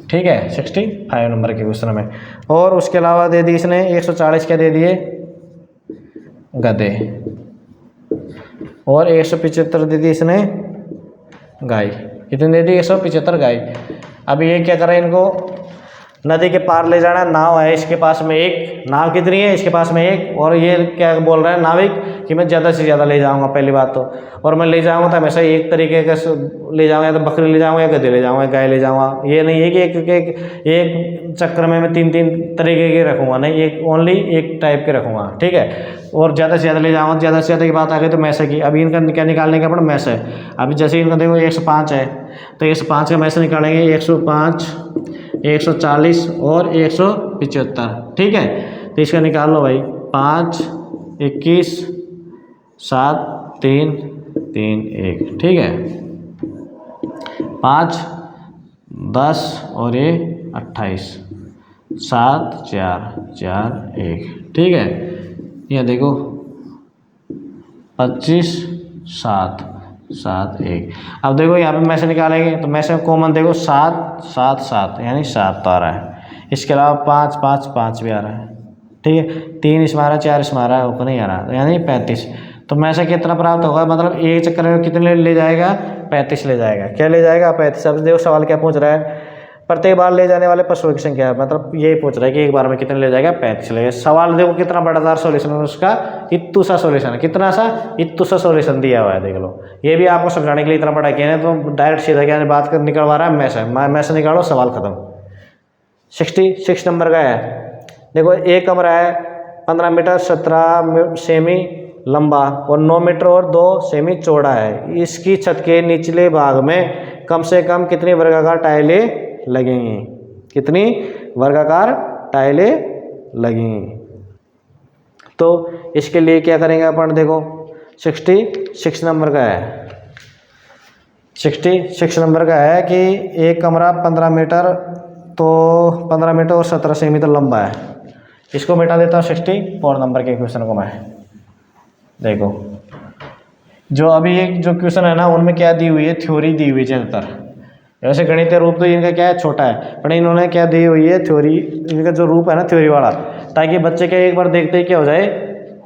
Speaker 1: ठीक है 65 नंबर के क्वेश्चन में। और उसके अलावा दे दी इसने 140 क्या दे दिए गधे, और 175 दे दी इसने गाय। कितनी दे दी 175 गाय। अब ये क्या करें, इनको नदी के पार ले जाना। नाव है इसके पास में एक, नाव कितनी है इसके पास में एक, और ये क्या बोल रहा है नाविक कि मैं ज़्यादा से ज़्यादा ले जाऊंगा पहली बात तो, और मैं ले जाऊंगा तो हमेशा एक तरीके का ले जाऊंगा, या तो बकरी ले जाऊंगा या गधे ले जाऊंगा, गाय ले जाऊंगा। ये नहीं है कि एक चक्कर में मैं 3 तरीके के रखूँगा, नहीं, एक ओनली एक टाइप के रखूँगा, ठीक है। और ज़्यादा से ज़्यादा ले जाऊँगा, ज़्यादा से ज़्यादा की बात आ गई तो मैसे की। अभी इनका क्या निकालने का अपना मैसे है। अभी जैसे इनका देखो 105 है तो 105 का मैसे निकालेंगे, 105, 140 और 175, ठीक है। तो इसका निकाल लो भाई, 5, 21, 7, 3, 3, 1, ठीक है। 5, 10 और ये 28, 7, 4, 4, 1, ठीक है। यह देखो 25, 7, 7, 1। अब देखो यहाँ पे मैसे निकालेंगे तो मैसे कॉमन देखो 7, 7, 7 यानी 7 तो आ रहा है। इसके अलावा 5, 5, 5 भी आ रहा है, ठीक है। 3 इसमें आ रहा है, 4 इसमें आ रहा है, ऊपर नहीं आ रहा, यानी 35। तो मैसे कितना प्राप्त होगा, मतलब एक चक्कर में कितने ले जाएगा, 35 ले जाएगा। क्या ले जाएगा 35। अब देखो सवाल क्या पूछ रहा है, प्रत्येक बार ले जाने वाले पशुओं की संख्या, मतलब यही पूछ रहा है कि एक बार में कितने ले जाएगा, 35 ले जाएगा। सवाल देखो कितना बड़ा सोल्यूशन है उसका, इत्तू सा सोल्यूशन है। कितना सा, इत्तू सा सोल्यूशन दिया हुआ है, देख लो। ये भी आपको समझाने के लिए इतना बड़ा किया है, तो डायरेक्ट सीधा क्या बात कर निकलवा रहा है, मैसे निकालो, सवाल खत्म। 66 नंबर का है, देखो एक कमरा है 15 मीटर 17 सेमी लंबा और 9 मीटर और 2 सेमी चौड़ा है। इसकी छत के निचले भाग में कम से कम कितनी वर्गाकार टाइलें लगेंगी, कितनी वर्गाकार टाइलें लगेंगी। तो इसके लिए क्या करेंगे अपन, देखो 66 नंबर का है, 66 नंबर का है कि एक कमरा 15 मीटर तो 15 मीटर और 17 सेमी तो लंबा है। इसको मिटा देता हूँ 64 नंबर के क्वेश्चन को मैं। देखो जो अभी एक जो क्वेश्चन है ना, उनमें क्या दी हुई है, थ्योरी दी हुई है ज़्यादातर। वैसे गणितीय रूप तो इनका क्या है, छोटा है, पर इन्होंने क्या दी हुई है, थ्योरी। इनका जो रूप है ना थ्योरी वाला, ताकि बच्चे के एक बार देखते ही क्या हो जाए,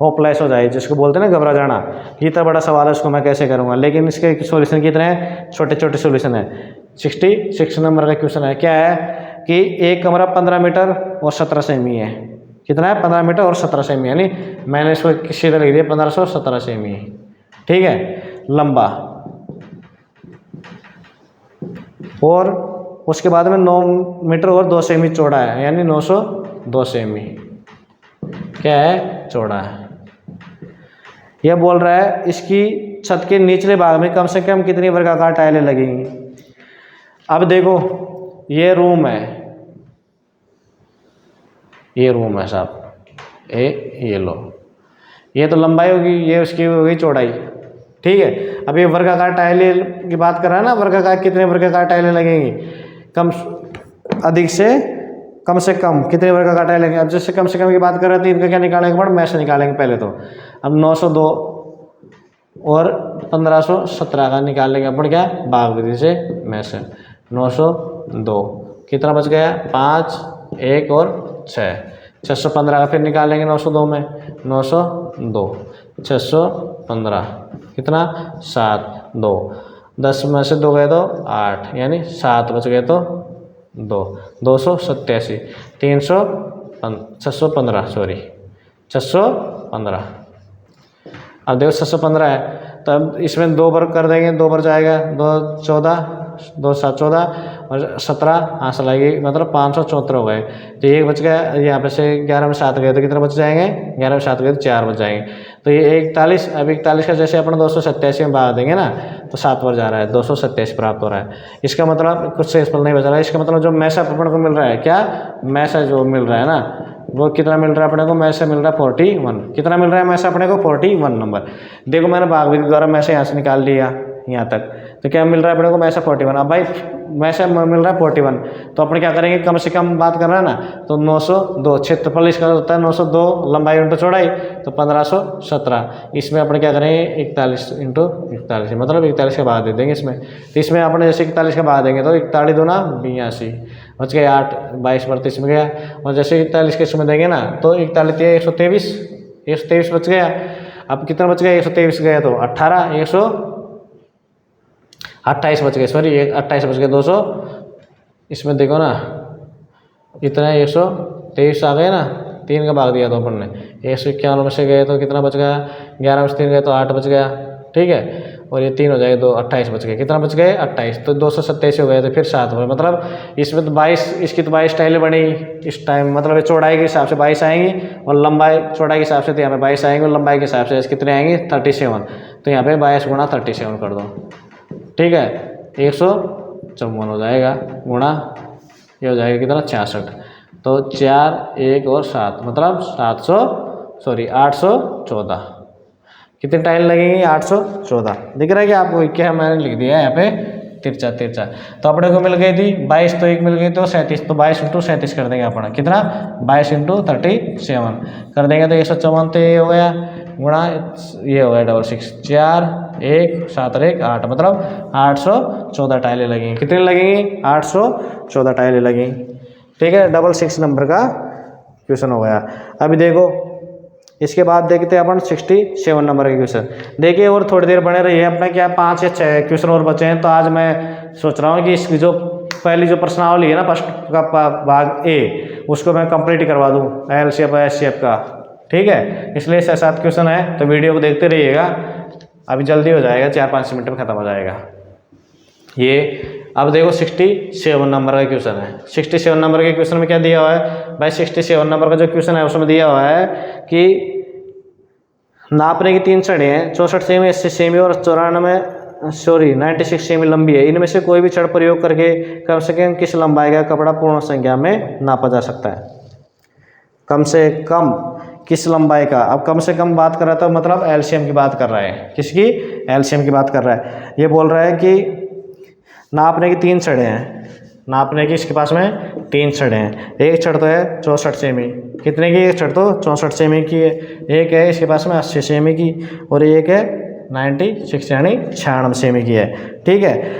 Speaker 1: होपलेस हो जाए, जिसको बोलते हैं ना घबरा जाना। इतना बड़ा सवाल है, उसको मैं कैसे करूँगा। लेकिन इसके सॉल्यूशन कितने हैं, छोटे छोटे सॉल्यूशन है। 66 नंबर का क्वेश्चन है, क्या है कि एक कमरा 15 मीटर और 17 सेमी है। कितना है, 15 मीटर और 17 सेमी, यानी मैंने इसको सीधा लिख दिया 1517 सेमी, ठीक है, लंबा। और उसके बाद में 9 मीटर और 2 सेमी चौड़ा है, यानी 902 सेमी क्या है, चौड़ा है। यह बोल रहा है इसकी छत के निचले भाग में कम से कम कितनी वर्गाकार टाइलें लगेंगी। अब देखो ये रूम है, ये रूम है साहब, ये लो, ये तो लंबाई होगी, ये उसकी होगी चौड़ाई, ठीक है। अब ये वर्गाकार टाइलें की बात कर रहा है ना, वर्गाकार कितने वर्गाकार टाइलें लगेंगी, अधिक से कम कितने वर्गाकार टाइलें लगेंगी। अब जैसे कम से कम की बात कर रहे थे, इनका क्या निकालेंगे, बड़ा मैश निकालेंगे पहले तो। अब 902 और 1517 का निकाल लेंगे अपन, क्या भाग विधि से मैश। 902 कितना बच गया, 5, 1 और 6, 615 का फिर निकालेंगे 902 में, 902, 615 कितना, 7, 2, 10 में से 2 गए तो 8, यानी 7 बच गए तो 2, 287, 615 सॉरी 615। अब देखो 615 है, तब इसमें 2 बार कर देंगे, 2 बार जाएगा, 2 14, 2 7 14 और 17 आंसर लगेगी, मतलब 574 हो गए। तो एक बच गया, यहाँ पे से 11 में 7 गए तो कितना बच जाएंगे, 11 में 7 गए तो 4 बच जाएंगे। तो ये 41, अब 41 का जैसे अपन 287 में भाग देंगे ना, तो 7 बार जा रहा है, 287 प्राप्त हो रहा है। इसका मतलब कुछ शेषफल नहीं बच रहा है। इसका मतलब जो मैसेज अपन को मिल रहा है, क्या मैसेज जो मिल रहा है ना, वो कितना मिल रहा है अपने को, मैसे मिल रहा है 41। कितना मिल रहा है मैसे अपने को, 41 नंबर। देखो मैंने भाग विधि द्वारा मैसे यहाँ से निकाल लिया यहाँ तक, तो क्या मिल रहा है अपने को, मैसे 41। अब भाई मैसे मिल रहा है 41, तो अपने क्या करेंगे, कम से कम बात कर रहा है ना, तो 902 क्षेत्रफल इसका होता है 902 लंबाई इंटू चौड़ाई, तो 1517। इसमें अपने क्या करेंगे, 41 इंटू 41, मतलब 41 का भाग दे देंगे इसमें। तो इसमें अपने जैसे 41 का भाग देंगे तो 41 दूना 82 बच गए 8, 22 32 में गया। और जैसे 41 के इसमें देंगे ना तो 41 123, 123 बच गया। अब कितना बच गया, 123 गया तो 18, 128 बच गए, सॉरी 28 बच गए, 200 इसमें देखो ना इतना 123 आ गए ना, 3 का भाग दिया तो अपन ने, 151 में से गए तो कितना बच गया, 11 में से 3 गए तो 8 बच गया, ठीक है। और ये 3 हो जाएगा, 2 28 बच गए, कितना बच गए 28, तो 287 हो गए, तो फिर 7 हुए। मतलब इसमें तो 22, इसकी तो 22 टाइलें बनी इस टाइम, मतलब ये चौड़ाई के हिसाब से 22 आएंगी और लंबाई चौड़ाई के हिसाब से तो यहाँ पे 22 आएंगी और लंबाई के हिसाब से कितने आएंगे 37, तो यहाँ पे 22 गुणा 37 कर दो, ठीक है। 154 हो जाएगा गुणा ये हो जाएगा कितना 66, तो 4 1 और 7 मतलब 814। कितनी टाइल लगेंगी 814। दिख रहा है कि आपको क्या मैंने लिख दिया है यहाँ पे तिरछा तिरछा। तो अपने को मिल गई थी 22, तो 1 मिल गई तो 37, तो 22 × 37 कर देंगे अपना, कितना 22 × 37 कर देंगे तो 154, तो ये हो गया गुणा ये हो गया 66, 4 1 7 और 1 8 मतलब 814 टाइलें लगेंगी। कितनी लगेंगी 814 टाइलें लगेंगी, ठीक है। 66 नंबर का क्वेश्चन हो गया। अभी देखो इसके बाद देखते हैं अपन 67 नंबर के क्वेश्चन। देखिए और थोड़ी देर बने रहिए, अपना क्या 5 या 6 क्वेश्चन और बचे हैं। तो आज मैं सोच रहा हूँ कि इसकी जो पहली जो प्रश्नावली है ना फर्स्ट का भाग ए, उसको मैं कंप्लीट करवा दूँ LCF SCF का, ठीक है। इसलिए 6-7 क्वेश्चन है तो वीडियो को देखते रहिएगा, अभी जल्दी हो जाएगा, 4-5 मिनट में ख़त्म हो जाएगा ये। अब देखो 67 नंबर का क्वेश्चन है। 67 नंबर के क्वेश्चन में क्या दिया हुआ है भाई, 67 नंबर का जो क्वेश्चन है उसमें दिया हुआ है कि नापने की 3 छड़ें हैं, 64 सेमी 80 सेमी और 96 सेमी लंबी है। इनमें से कोई भी छड़ प्रयोग करके कम से कम किस लंबाई का कपड़ा पूर्ण संख्या में नापा जा सकता है। कम से कम किस लंबाई का, अब कम से कम बात कर रहा था मतलब LCM की बात कर रहा है, किसकी LCM की बात कर रहा है। ये बोल रहा है कि नापने की 3 छड़ें हैं, नापने की इसके पास में 3 छड़ें हैं। एक छड़ तो है 64 सेमी, कितने की, एक छड़ तो 64 सेमी की है, एक है इसके पास में 80 सेमी की और एक है 96 यानी 96 सेमी की है, ठीक है।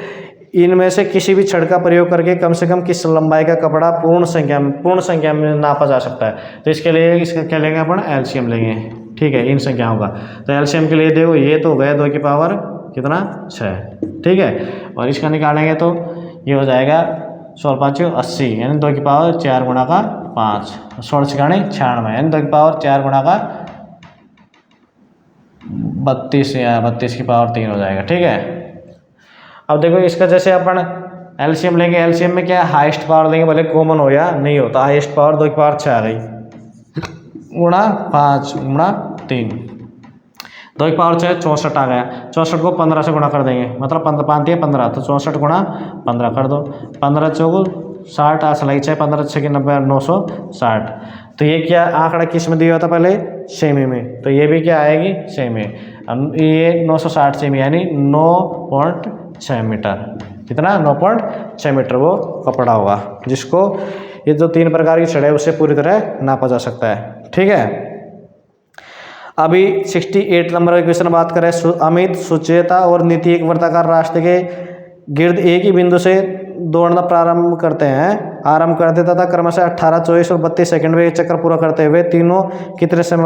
Speaker 1: इनमें से किसी भी छड़ का प्रयोग करके कम से कम किस लंबाई का कपड़ा पूर्ण संख्या में नापा जा सकता है। तो इसके लिए इसका क्या लेंगे अपन LCM लेंगे, ठीक है, इन संख्याओं का। तो LCM के लिए देखो ये तो हो गया 2 की पावर कितना 6, ठीक है। और इसका निकालेंगे तो ये हो जाएगा 16 5 80 यानी 2 की पावर 4 गुणा का 5, 16 6 96 यानी 2 की पावर 4 गुणा का 32 या 32 की पावर 3 हो जाएगा, ठीक है। अब देखो इसका जैसे अपन LCM लेंगे, LCM में क्या हाईएस्ट पावर लेंगे, भले कॉमन हो या नहीं होता, हाईएस्ट पावर 2 की पावर 6 आ गई गुणा 5 गुणा 3, 2 की पावर 6 64 आ गया। 64 को 15 से गुणा कर देंगे, मतलब 15 15, तो 64 गुणा 15 कर दो, 15 चौको 60 असलाई 6 15 6 की 90 960। तो ये क्या आंकड़ा किस में दिया होता पहले सेमी में, तो ये भी क्या आएगी सेमी। ये 960 सेमी यानी 9.6 मीटर, कितना 9.6 मीटर वो कपड़ा होगा, जिसको ये जो 3 प्रकार की छड़ है उससे पूरी तरह नापा जा सकता है, ठीक है। अभी 68 नंबर का क्वेश्चन बात करें। अमित, सुचेता और नीति एक वर्ताकार रास्ते के गिर्द एक ही बिंदु से दौड़ना आरंभ करते तथा क्रमशः 18 24 और 32 सेकंड में एक चक्कर पूरा करते हुए तीनों कितने समय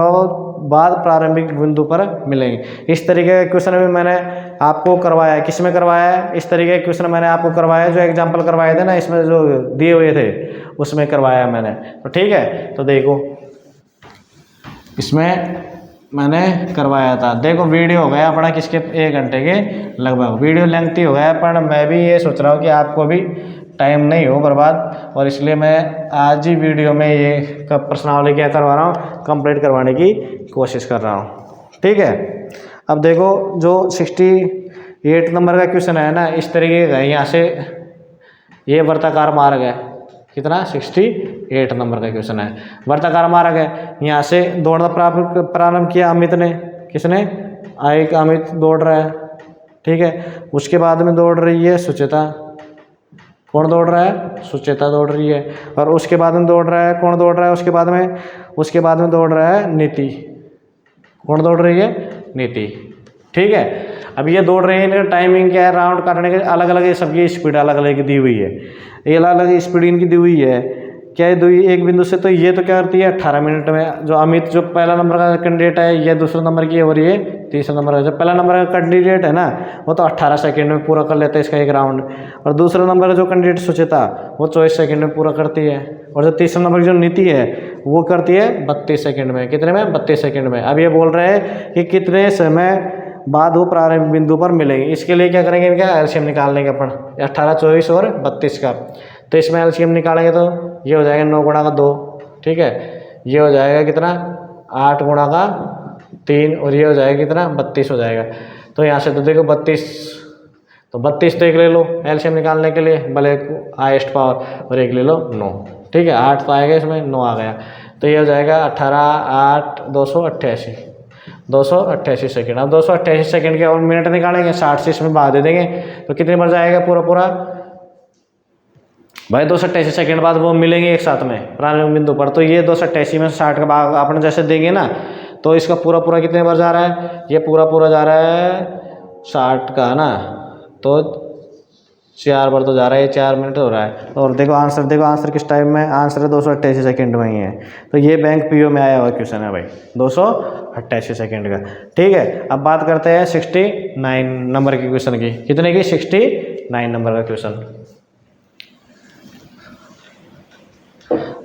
Speaker 1: बाद प्रारंभिक बिंदु पर मिलेंगे। इस तरीके का क्वेश्चन भी मैंने आपको करवाया है। किस में करवाया है, इस तरीके के क्वेश्चन मैंने आपको करवाया, जो एग्जाम्पल करवाए थे ना इसमें जो दिए हुए थे उसमें करवाया मैंने, तो ठीक है। तो देखो इसमें मैंने करवाया था। देखो वीडियो हो गया अपना किसके 1 घंटे के लगभग, वीडियो लेंथी हो गया, पर मैं भी ये सोच रहा हूँ कि आपको भी टाइम नहीं हो बर्बाद, और इसलिए मैं आज ही वीडियो में ये प्रश्नावली क्या करवा रहा हूँ, कंप्लीट करवाने की कोशिश कर रहा हूँ, ठीक है। अब देखो जो 68 नंबर का क्वेश्चन है ना, इस तरीके का, यहाँ से ये वर्ताकार मार्ग है, कितना 68 नंबर का क्वेश्चन है। वर्ताकार मार्ग है, यहाँ से दौड़ना प्रारंभ किया अमित ने, किसने, एक अमित दौड़ रहा है, ठीक है। उसके बाद में दौड़ रही है सुचेता, कौन दौड़ रहा है, सुचेता दौड़ रही है। और उसके बाद में दौड़ रहा है, कौन दौड़ रहा है उसके बाद में दौड़ रहा है नीति, कौन दौड़ रही है, नीति, ठीक है। अब ये दौड़ रहे हैं, इनका टाइमिंग क्या है, राउंड काटने के अलग अलग, सबकी स्पीड अलग अलग दी हुई है, ये अलग अलग स्पीड इनकी दी हुई है। क्या है, दो एक बिंदु से, तो ये तो क्या करती है 18 मिनट में। जो अमित जो पहला नंबर का कैंडिडेट है, ये दूसरा नंबर की है, और ये तीसरा नंबर का। जो पहला नंबर का कैंडिडेट है ना, वो तो 18 सेकंड में पूरा कर लेता है इसका एक राउंड, और दूसरा नंबर का जो कैंडिडेट सुचिता, वो 24 सेकंड में पूरा करती है, और जो तीसरा नंबर की जो नीति है, वो करती है 32 सेकंड में। कितने में? 32 सेकंड में। अब ये बोल रहे हैं कि कितने समय बाद वो प्रारंभिक बिंदु पर मिलेंगे। इसके लिए क्या करेंगे, इनका एलसीएम निकाल लेंगे अपन, 18, 24 और 32 का। तो इसमें एलसीएम निकालेंगे तो ये हो जाएगा 9 गुणा का 2, ठीक है। ये हो जाएगा कितना, 8 गुणा का 3, और ये हो जाएगा कितना, 32 हो जाएगा। तो यहाँ से तो देखो 32, तो 32 तो एक ले लो एलसीएम निकालने के लिए, भले हाईएस्ट पावर, और एक ले लो 9, ठीक है। 8 तो आएगा इसमें, 9 आ गया, तो ये हो जाएगा 18, 8, 288 सेकेंड। अब 288 सेकेंड के और मिनट निकालेंगे, 60 से इसमें भाग दे देंगे, तो कितने बार जाएगा पूरा भाई 288 सेकेंड बाद वो मिलेंगे एक साथ में प्रारंभिक बिंदु पर। तो ये 288 में 60 का भाग अपन जैसे देंगे ना, तो इसका पूरा कितने बार जा रहा है, ये पूरा जा रहा है 60 का ना, तो 4 बार तो जा रहा है, 4 मिनट हो रहा है। और देखो आंसर किस टाइम में, आंसर है 288 सेकेंड में ही है। तो ये बैंक पीओ में आया हुआ क्वेश्चन है भाई, 288 सेकेंड का, ठीक है। अब बात करते हैं 69 नंबर के क्वेश्चन की। कितने की? 69 नंबर का क्वेश्चन।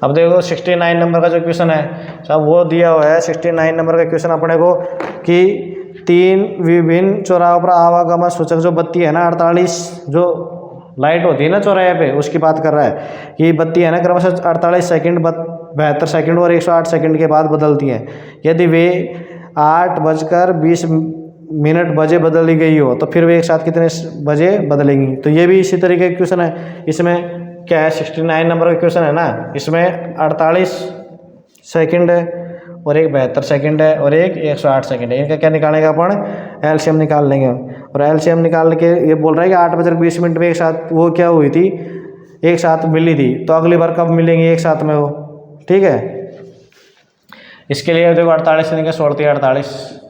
Speaker 1: अब देखो 69 नंबर का जो क्वेश्चन है, सब वो दिया हुआ है 69 नंबर का क्वेश्चन अपने को, कि 3 विभिन्न चौराहों पर आवागमन सूचक जो बत्ती है ना, 48 जो लाइट होती है ना चौराहे पे, उसकी बात कर रहा है कि बत्ती है ना क्रमशः 48 सेकंड, 72 सेकंड और 108 सेकंड के बाद बदलती है। यदि वे 8:20 बजे बदली गई हो, तो फिर वे एक साथ कितने बजे बदलेंगी। तो ये भी इसी तरीके का क्वेश्चन है। इसमें क्या है, 69 नंबर का क्वेश्चन है ना, इसमें 48 सेकंड है, और एक 72 सेकंड है, और एक 108 सेकंड है। इनका क्या निकालेंगे अपन? एलसीएम निकाल लेंगे। और एलसीएम निकाल के ये बोल रहा है कि 8:20 में एक साथ वो क्या हुई थी, एक साथ मिली थी, तो अगली बार कब मिलेंगे एक साथ में वो, ठीक है। इसके लिए देखो 48 से निकल 16 48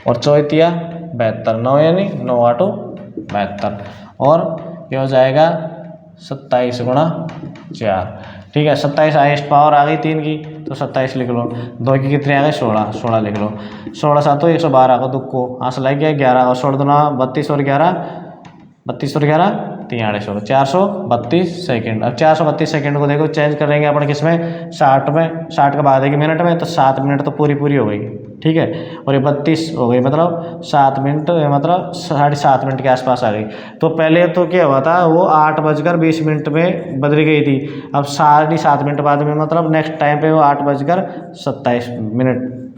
Speaker 1: और 34 72, 9 यानी 9 8 72, और ये हो जाएगा 27 गुणा 4, ठीक है। 27 हाईएस्ट पावर आ गई 3 की, तो 27 लिख लो। 2 की कितने आ गए? 16 लिख लो। 16 7 112 को दुक्को आंस लग गया 11, और 16 दूना 32 और 11 43 हो, 432 सेकंड। अब 432 सेकंड को देखो चेंज कर लेंगे अपन किसमें, 60 में, 60 का भाग देंगे मिनट में, तो 7 मिनट तो पूरी हो गई, ठीक है। और ये 32 हो गई, मतलब 7 मिनट, मतलब 7.5 मिनट के आसपास आ गई। तो पहले तो क्या हुआ था, वो 8:20 में बदली गई थी। अब 7.5 मिनट बाद में, मतलब नेक्स्ट टाइम पे वो 8:27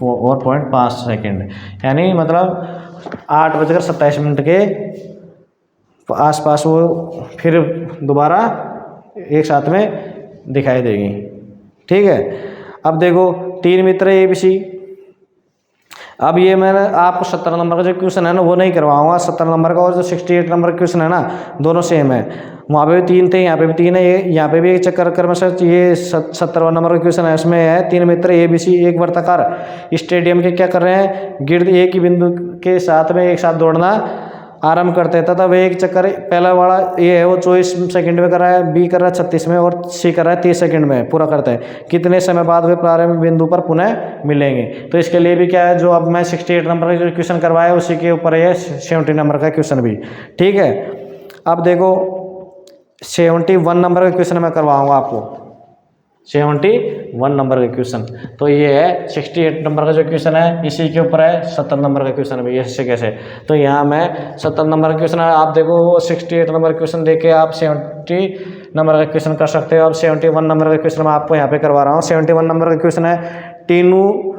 Speaker 1: और 0.5 सेकेंड, यानी मतलब 8:27 के आसपास वो फिर दोबारा एक साथ में दिखाई देगी, ठीक है। अब देखो 3 मित्र ABC। अब ये मैंने आपको 17 नंबर का जो क्वेश्चन है ना, वो नहीं करवाऊंगा। 17 नंबर का और जो 68 नंबर का क्वेश्चन है ना, दोनों सेम है। वहाँ पे भी 3 थे, यहाँ पे भी 3 है, ये यहाँ पे भी एक चक्कर क्रमशः। ये 17वां नंबर का क्वेश्चन है, इसमें है 3 मित्र ABC एक वर्ताकार स्टेडियम के क्या कर रहे हैं, गिर्द एक ही बिंदु के साथ में एक साथ दौड़ना आरंभ करते हैं, तथा वे एक चक्कर, पहला वाला ये है वो 24 सेकंड में कर रहा है, बी कर रहा है 36 में, और सी कर रहा है 30 सेकंड में पूरा करते हैं। कितने समय बाद वे प्रारंभिक बिंदु पर पुनः मिलेंगे। तो इसके लिए भी क्या है, जो अब मैं 68 नंबर का जो क्वेश्चन करवाया उसी के ऊपर है 70 नंबर का क्वेश्चन भी, ठीक है। अब देखो 71 नंबर का क्वेश्चन मैं करवाऊँगा आपको, 71 नंबर का क्वेश्चन। तो ये है 68 नंबर का जो क्वेश्चन है, इसी के ऊपर है 70 नंबर का क्वेश्चन भी, ऐसे कैसे। तो यहाँ मैं 70 नंबर का क्वेश्चन है, आप देखो 68 नंबर का क्वेश्चन देख के आप 70 नंबर का क्वेश्चन कर सकते हो। अब 71 नंबर का क्वेश्चन मैं आपको यहाँ पे करवा रहा हूँ। 71 नंबर का क्वेश्चन है, टीनू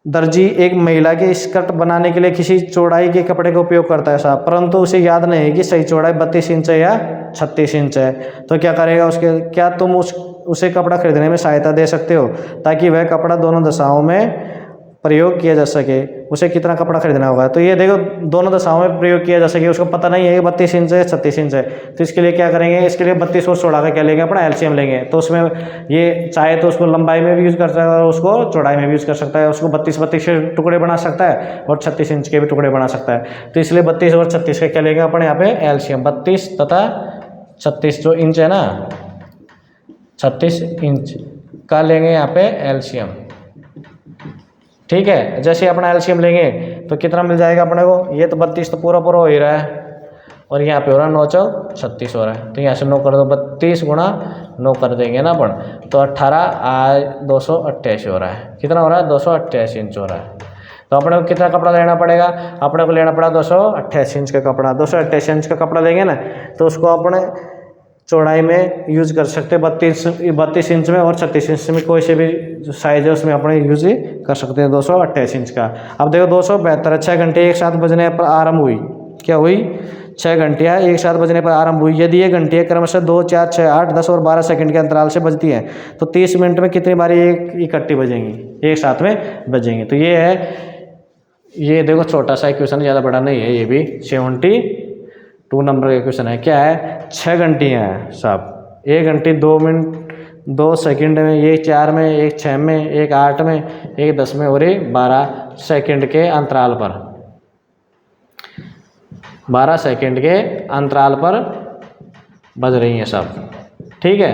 Speaker 1: दर्जी एक महिला के स्कर्ट बनाने के लिए किसी चौड़ाई के कपड़े का उपयोग करता है साहब, परंतु उसे याद नहीं है कि सही चौड़ाई 32 इंच है या 36 इंच है। तो क्या करेगा उसके, क्या तुम उसे कपड़ा खरीदने में सहायता दे सकते हो, ताकि वह कपड़ा दोनों दशाओं में प्रयोग किया जा सके उसे कितना कपड़ा खरीदना होगा। तो ये देखो दोनों दशाओं में प्रयोग किया जा सके, उसको पता नहीं है कि 32 इंच है 36 इंच है, तो इसके लिए क्या करेंगे, इसके लिए 32 और 16 का क्या लेंगे अपना एलसीएम लेंगे। तो उसमें ये चाहे तो उसको लंबाई में भी यूज़ कर सकता है और उसको चौड़ाई में भी यूज़ कर सकता है, उसको 32 के टुकड़े बना सकता है और 36 इंच के भी टुकड़े बना सकता है। तो इसलिए 32 और 36 का क्या लेंगे अपने यहाँ पे एलसीएम, 32 तथा 36 जो इंच है ना 36 इंच का लेंगे यहाँ पे एलसीएम। ठीक है, जैसे अपना एलसीएम लेंगे तो कितना मिल जाएगा अपने को, ये तो 32 तो पूरा हो ही रहा है और यहाँ पे हो रहा है 9 चौक 36 हो रहा है, तो यहाँ से 9 कर दो, 32 गुणा 9 कर देंगे ना अपन, तो 18 288 हो रहा है। कितना हो रहा है 288 इंच हो रहा है। तो अपने को कितना कपड़ा लेना पड़ेगा, अपने को लेना पड़ा 288 इंच का कपड़ा। 288 इंच का कपड़ा लेंगे ना तो उसको अपने चौड़ाई में यूज कर सकते हैं, 32 इंच में और 36 इंच में, कोई से भी जो साइज है उसमें अपने यूज कर सकते हैं 288 इंच का। अब देखो 272 6 घंटे एक साथ बजने पर आरंभ हुई, क्या हुई 6 घंटियाँ एक साथ बजने पर आरंभ हुई। यदि ये घंटियाँ क्रमशः 2 4 6 8 10 और 12 सेकंड के अंतराल से बजती हैं तो 30 मिनट में कितनी बारी एक इकट्ठी बजेंगी, एक साथ में बजेंगी। तो ये है, ये देखो छोटा सा क्वेश्चन, ज़्यादा बड़ा नहीं है, ये भी 72 नंबर का क्वेश्चन है। क्या है 6 घंटियाँ हैं साहब, 1 घंटी 2 मिनट 2 सेकंड में, एक 4 में, एक 6 में, एक 8 में, एक 10 में और एक 12 सेकंड के अंतराल पर, 12 सेकंड के अंतराल पर बज रही हैं सब। ठीक है,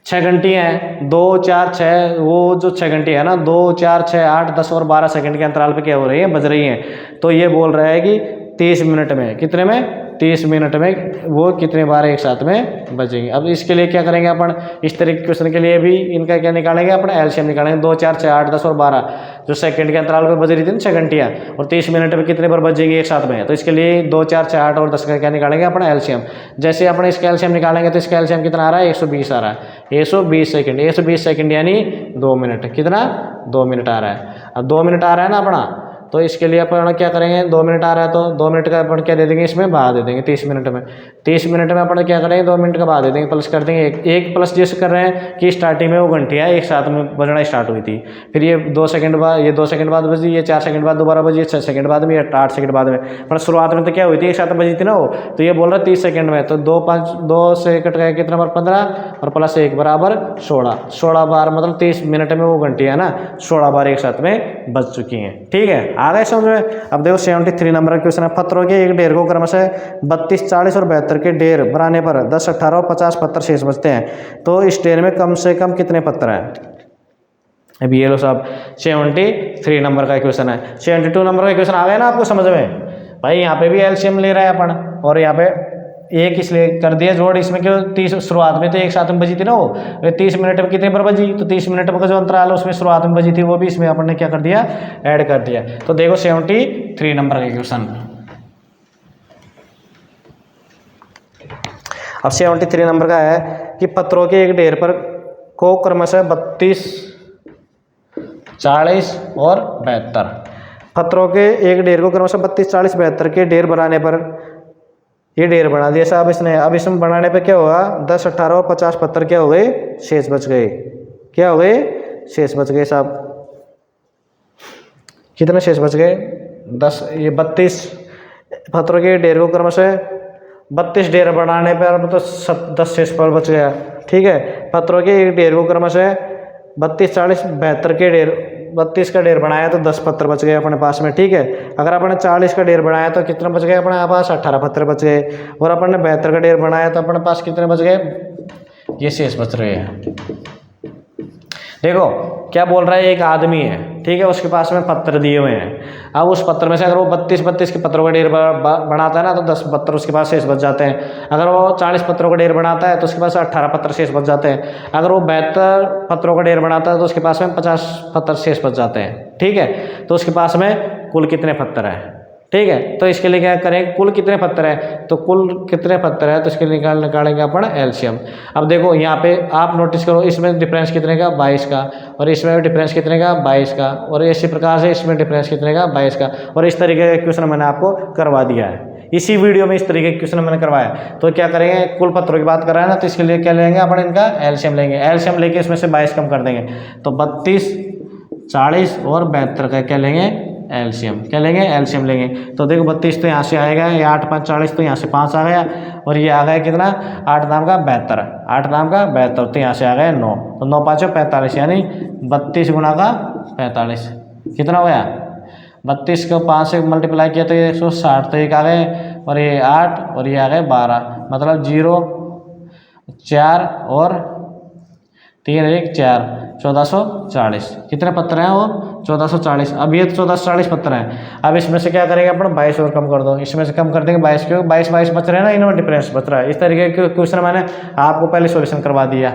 Speaker 1: 6 घंटियाँ हैं 2 4 6, वो जो 6 घंटी है ना 2 4 6 8 10 और 12 सेकंड के अंतराल पे क्या हो रही है, बज रही हैं। तो ये बोल रहा है कि 30 मिनट में, कितने में 30 मिनट में वो कितने बार एक साथ में बजेंगे। अब इसके लिए क्या करेंगे अपन, इस तरह के क्वेश्चन के लिए भी इनका क्या निकालेंगे, अपन एलसीएम निकालेंगे। 2 4 6 8 10 और 12 जो सेकंड के अंतराल पर बज रही थी ना 6 घंटियाँ, और 30 मिनट में कितने बार बजेंगी एक साथ में, तो इसके लिए 2 4 6 8 और 10 का क्या निकालेंगे अपना एलसीएम। जैसे अपन इसका एलसीएम निकालेंगे तो इसका एलसीएम कितना आ रहा है 120 आ रहा है, 120 सेकंड, 120 सेकंड यानी 2 मिनट, कितना 2 मिनट आ रहा है। अब 2 मिनट आ रहा है ना अपना, तो इसके लिए अपन क्या करेंगे, 2 मिनट आ रहा है तो 2 मिनट का अपन क्या दे देंगे, इसमें भाग दे देंगे 30 मिनट में। 30 मिनट में अपन क्या करेंगे, 2 मिनट का भाग दे देंगे, प्लस कर देंगे एक प्लस जैसे कर रहे हैं कि स्टार्टिंग में वो घंटियाँ एक साथ में बजना स्टार्ट हुई थी, फिर ये 2 सेकंड बाद, ये 2 सेकंड बाद बजी, ये 4 सेकंड बाद दोबारा बजी, 6 सेकंड बाद में, 8 सेकंड बाद में, पर शुरुआत में तो क्या हुई थी एक साथ बजी थी ना वो, तो ये बोल रहा है 30 सेकंड में, तो 2 से कट गया कितना बार 15 और प्लस 1 बराबर 16 बार, मतलब 30 मिनट में वो घंटियाँ ना 16 बार एक साथ में बज चुकी हैं। ठीक है, आ गए समझ में। अब देखो 73 नंबर का क्वेश्चन है, पत्रों के एक ढेर को क्रमशः 32 40 और 72 के ढेर बनाने पर 10 18 और 50 पत्थर शेष बचते हैं, तो इस ढेर में कम से कम कितने पत्थर हैं। अब ये लो साहब 73 नंबर का क्वेश्चन है। 72 नंबर का क्वेश्चन आ गया ना आपको समझ में भाई। यहाँ पे भी एलसीएम ले रहा है अपन, और यहाँ पे एक इसलिए कर दिया जोड़, इसमें क्यों 30 शुरुआत में तो एक साथ में बजी थी ना वो, 30 मिनट में कितने पर बजी, तो 30 मिनट का जो अंतराल है उसमें शुरुआत में बजी थी वो भी इसमें अपन ने क्या कर दिया, ऐड कर दिया। तो देखो 73 नंबर का क्वेश्चन। अब 73 नंबर का है कि पत्रों के एक ढेर पर को क्रमशः 32 40 और 72, पत्रों के एक ढेर को क्रमशः 32 40 72 के ढेर बनाने पर, ये ढेर बना दिया साहब इसने। अब इसमें बनाने पे क्या होगा, 10 18 और 50 पत्थर क्या हो गए, शेष बच गए, क्या हो गए, शेष बच गए साहब। कितने शेष बच गए 10, ये 32 पत्थरों के ढेर को क्रमशः 32 ढेर बनाने पर तो 10 शेष पर बच गया। ठीक है, पत्थरों के एक ढेर को क्रमशः 32 40 72 के ढेर, 32 का ढेर बनाया तो 10 पत्थर बच गए अपने पास में। ठीक है, अगर अपन ने 40 का ढेर बनाया तो कितना बच गए अपने पास, 18 पत्थर बच गए, और अपन ने 72 का ढेर बनाया तो अपने पास कितने बच गए, ये शेष बच रहे हैं। देखो क्या बोल रहा है, एक आदमी है, ठीक है, उसके पास में पत्थर दिए हुए हैं। अब उस पत्थर में से अगर वो 32 के पत्थरों का ढेर बनाता है ना तो 10 पत्थर उसके पास शेष बच जाते हैं। अगर वो 40 पत्थरों का ढेर बनाता है तो उसके पास 18 पत्थर शेष बच जाते हैं। अगर वो 72 पत्थरों का ढेर बनाता है तो उसके पास में 50 पत्थर शेष बच जाते हैं। ठीक है, तो उसके पास में कुल कितने पत्थर हैं। ठीक है, तो इसके लिए क्या करें, कुल कितने पत्थर है, तो कुल कितने पत्थर है तो इसके लिए निकालेंगे अपन एलसीएम। अब देखो यहाँ पे आप नोटिस करो, इसमें डिफरेंस कितने का 22 का, और इसमें डिफरेंस कितने का 22 का, और इसी प्रकार से इसमें डिफरेंस कितने का 22 का, और इस तरीके का क्वेश्चन मैंने आपको करवा दिया है इसी वीडियो में। इस तरीके के क्वेश्चन मैंने करवाया। तो क्या करेंगे, कुल पत्रों की बात कर रहे हैं ना, तो इसके लिए क्या लेंगे अपन, इनका एलसीएम लेंगे। एलसीएम लेके इसमें से 22 कम कर देंगे तो 32 40 और 72 का क्या लेंगे एलसीएम, क्या लेंगे एलसीएम लेंगे। तो देखो 32 तो यहाँ से आएगा, ये 8 5 40 तो यहाँ से 5 आ गया और ये आ गया कितना 8 दाम का 72, 8 दाम का 72 तो यहाँ से आ गया 9, तो 9 5 45 यानी 32 गुना का 45 कितना हो गया 32 को 5 से मल्टीप्लाई किया तो ये 160, तो एक आ गए और ये 8 और ये आ गए 12, मतलब 0 4 और 3 1 4 1440 कितने पत्र हैं वो 1440। अब ये 1440 पत्र हैं। अब इसमें से क्या करेंगे अपन 22 और कम कर दो, इसमें से कम कर देंगे 22 क्योंकि 22 बच रहे हैं ना, इनमें डिफरेंस बच रहा है। इस तरीके के क्वेश्चन मैंने आपको पहले सॉल्यूशन करवा दिया,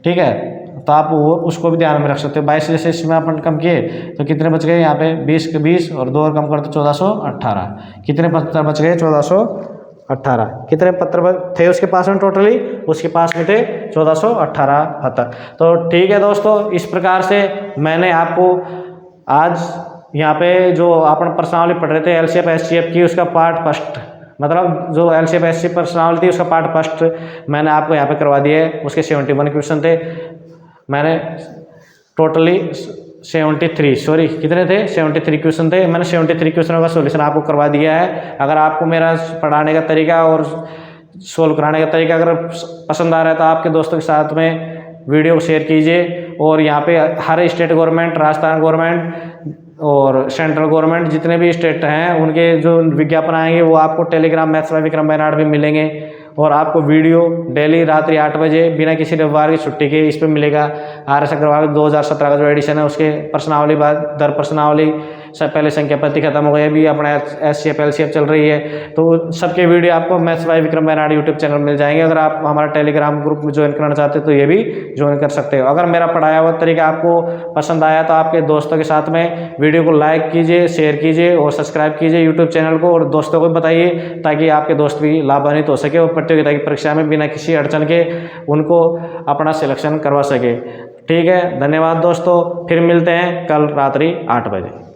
Speaker 1: ठीक है, तो आप वो उसको भी ध्यान में रख सकते हो। 22 जैसे इसमें अपन कम किए तो कितने बच गए यहाँ पे 20 के 20 और 2 और कम कर दो 1418, कितने पत्र बच गए 1418। कितने पत्र थे उसके पास में टोटली, उसके पास में थे 1418 पत्र। तो ठीक है दोस्तों, इस प्रकार से मैंने आपको आज यहाँ पे जो अपन प्रश्नावली पढ़ रहे थे एलसीएफ एचसीएफ की, उसका पार्ट फर्स्ट, मतलब जो एलसीएफ एचसीएफ प्रश्नावली थी उसका पार्ट फर्स्ट मैंने आपको यहाँ पे करवा दिया है। उसके 71 क्वेश्चन थे, मैंने टोटली 73 सॉरी कितने थे 73 क्वेश्चन थे, मैंने 73 क्वेश्चनों का सॉल्यूशन आपको करवा दिया है। अगर आपको मेरा पढ़ाने का तरीका और सोल्व कराने का तरीका अगर पसंद आ रहा है तो आपके दोस्तों के साथ में वीडियो को शेयर कीजिए। और यहाँ पे हर स्टेट गवर्नमेंट, राजस्थान गवर्नमेंट और सेंट्रल गवर्नमेंट जितने भी स्टेट हैं उनके जो विज्ञापन आएंगे वो आपको Telegram maths by Vikram Benad भी मिलेंगे। और आपको वीडियो डेली रात्रि 8 बजे बिना किसी रविवार की छुट्टी के इस पर मिलेगा। RS अग्रवाल 2017 का जो एडिशन है उसके प्रश्नावली बाद दर प्रश्नावली सब पहले संख्या पत्ति खत्म हो गई, अभी अपना एचसीएफ एलसीएफ चल रही है, तो सबके वीडियो आपको maths by Vikram Benad YouTube channel मिल जाएंगे। अगर आप हमारा टेलीग्राम ग्रुप में ज्वाइन करना चाहते हो तो ये भी ज्वाइन कर सकते हो। अगर मेरा पढ़ाया हुआ तरीका आपको पसंद आया तो आपके दोस्तों के साथ में वीडियो को लाइक कीजिए, शेयर कीजिए और सब्सक्राइब कीजिए यूट्यूब चैनल को, और दोस्तों को बताइए ताकि आपके दोस्त भी लाभान्वित हो सके और प्रतियोगिता की परीक्षा में बिना किसी अड़चन के उनको अपना सिलेक्शन करवा सके। ठीक है, धन्यवाद दोस्तों, फिर मिलते हैं कल रात्रि 8 बजे।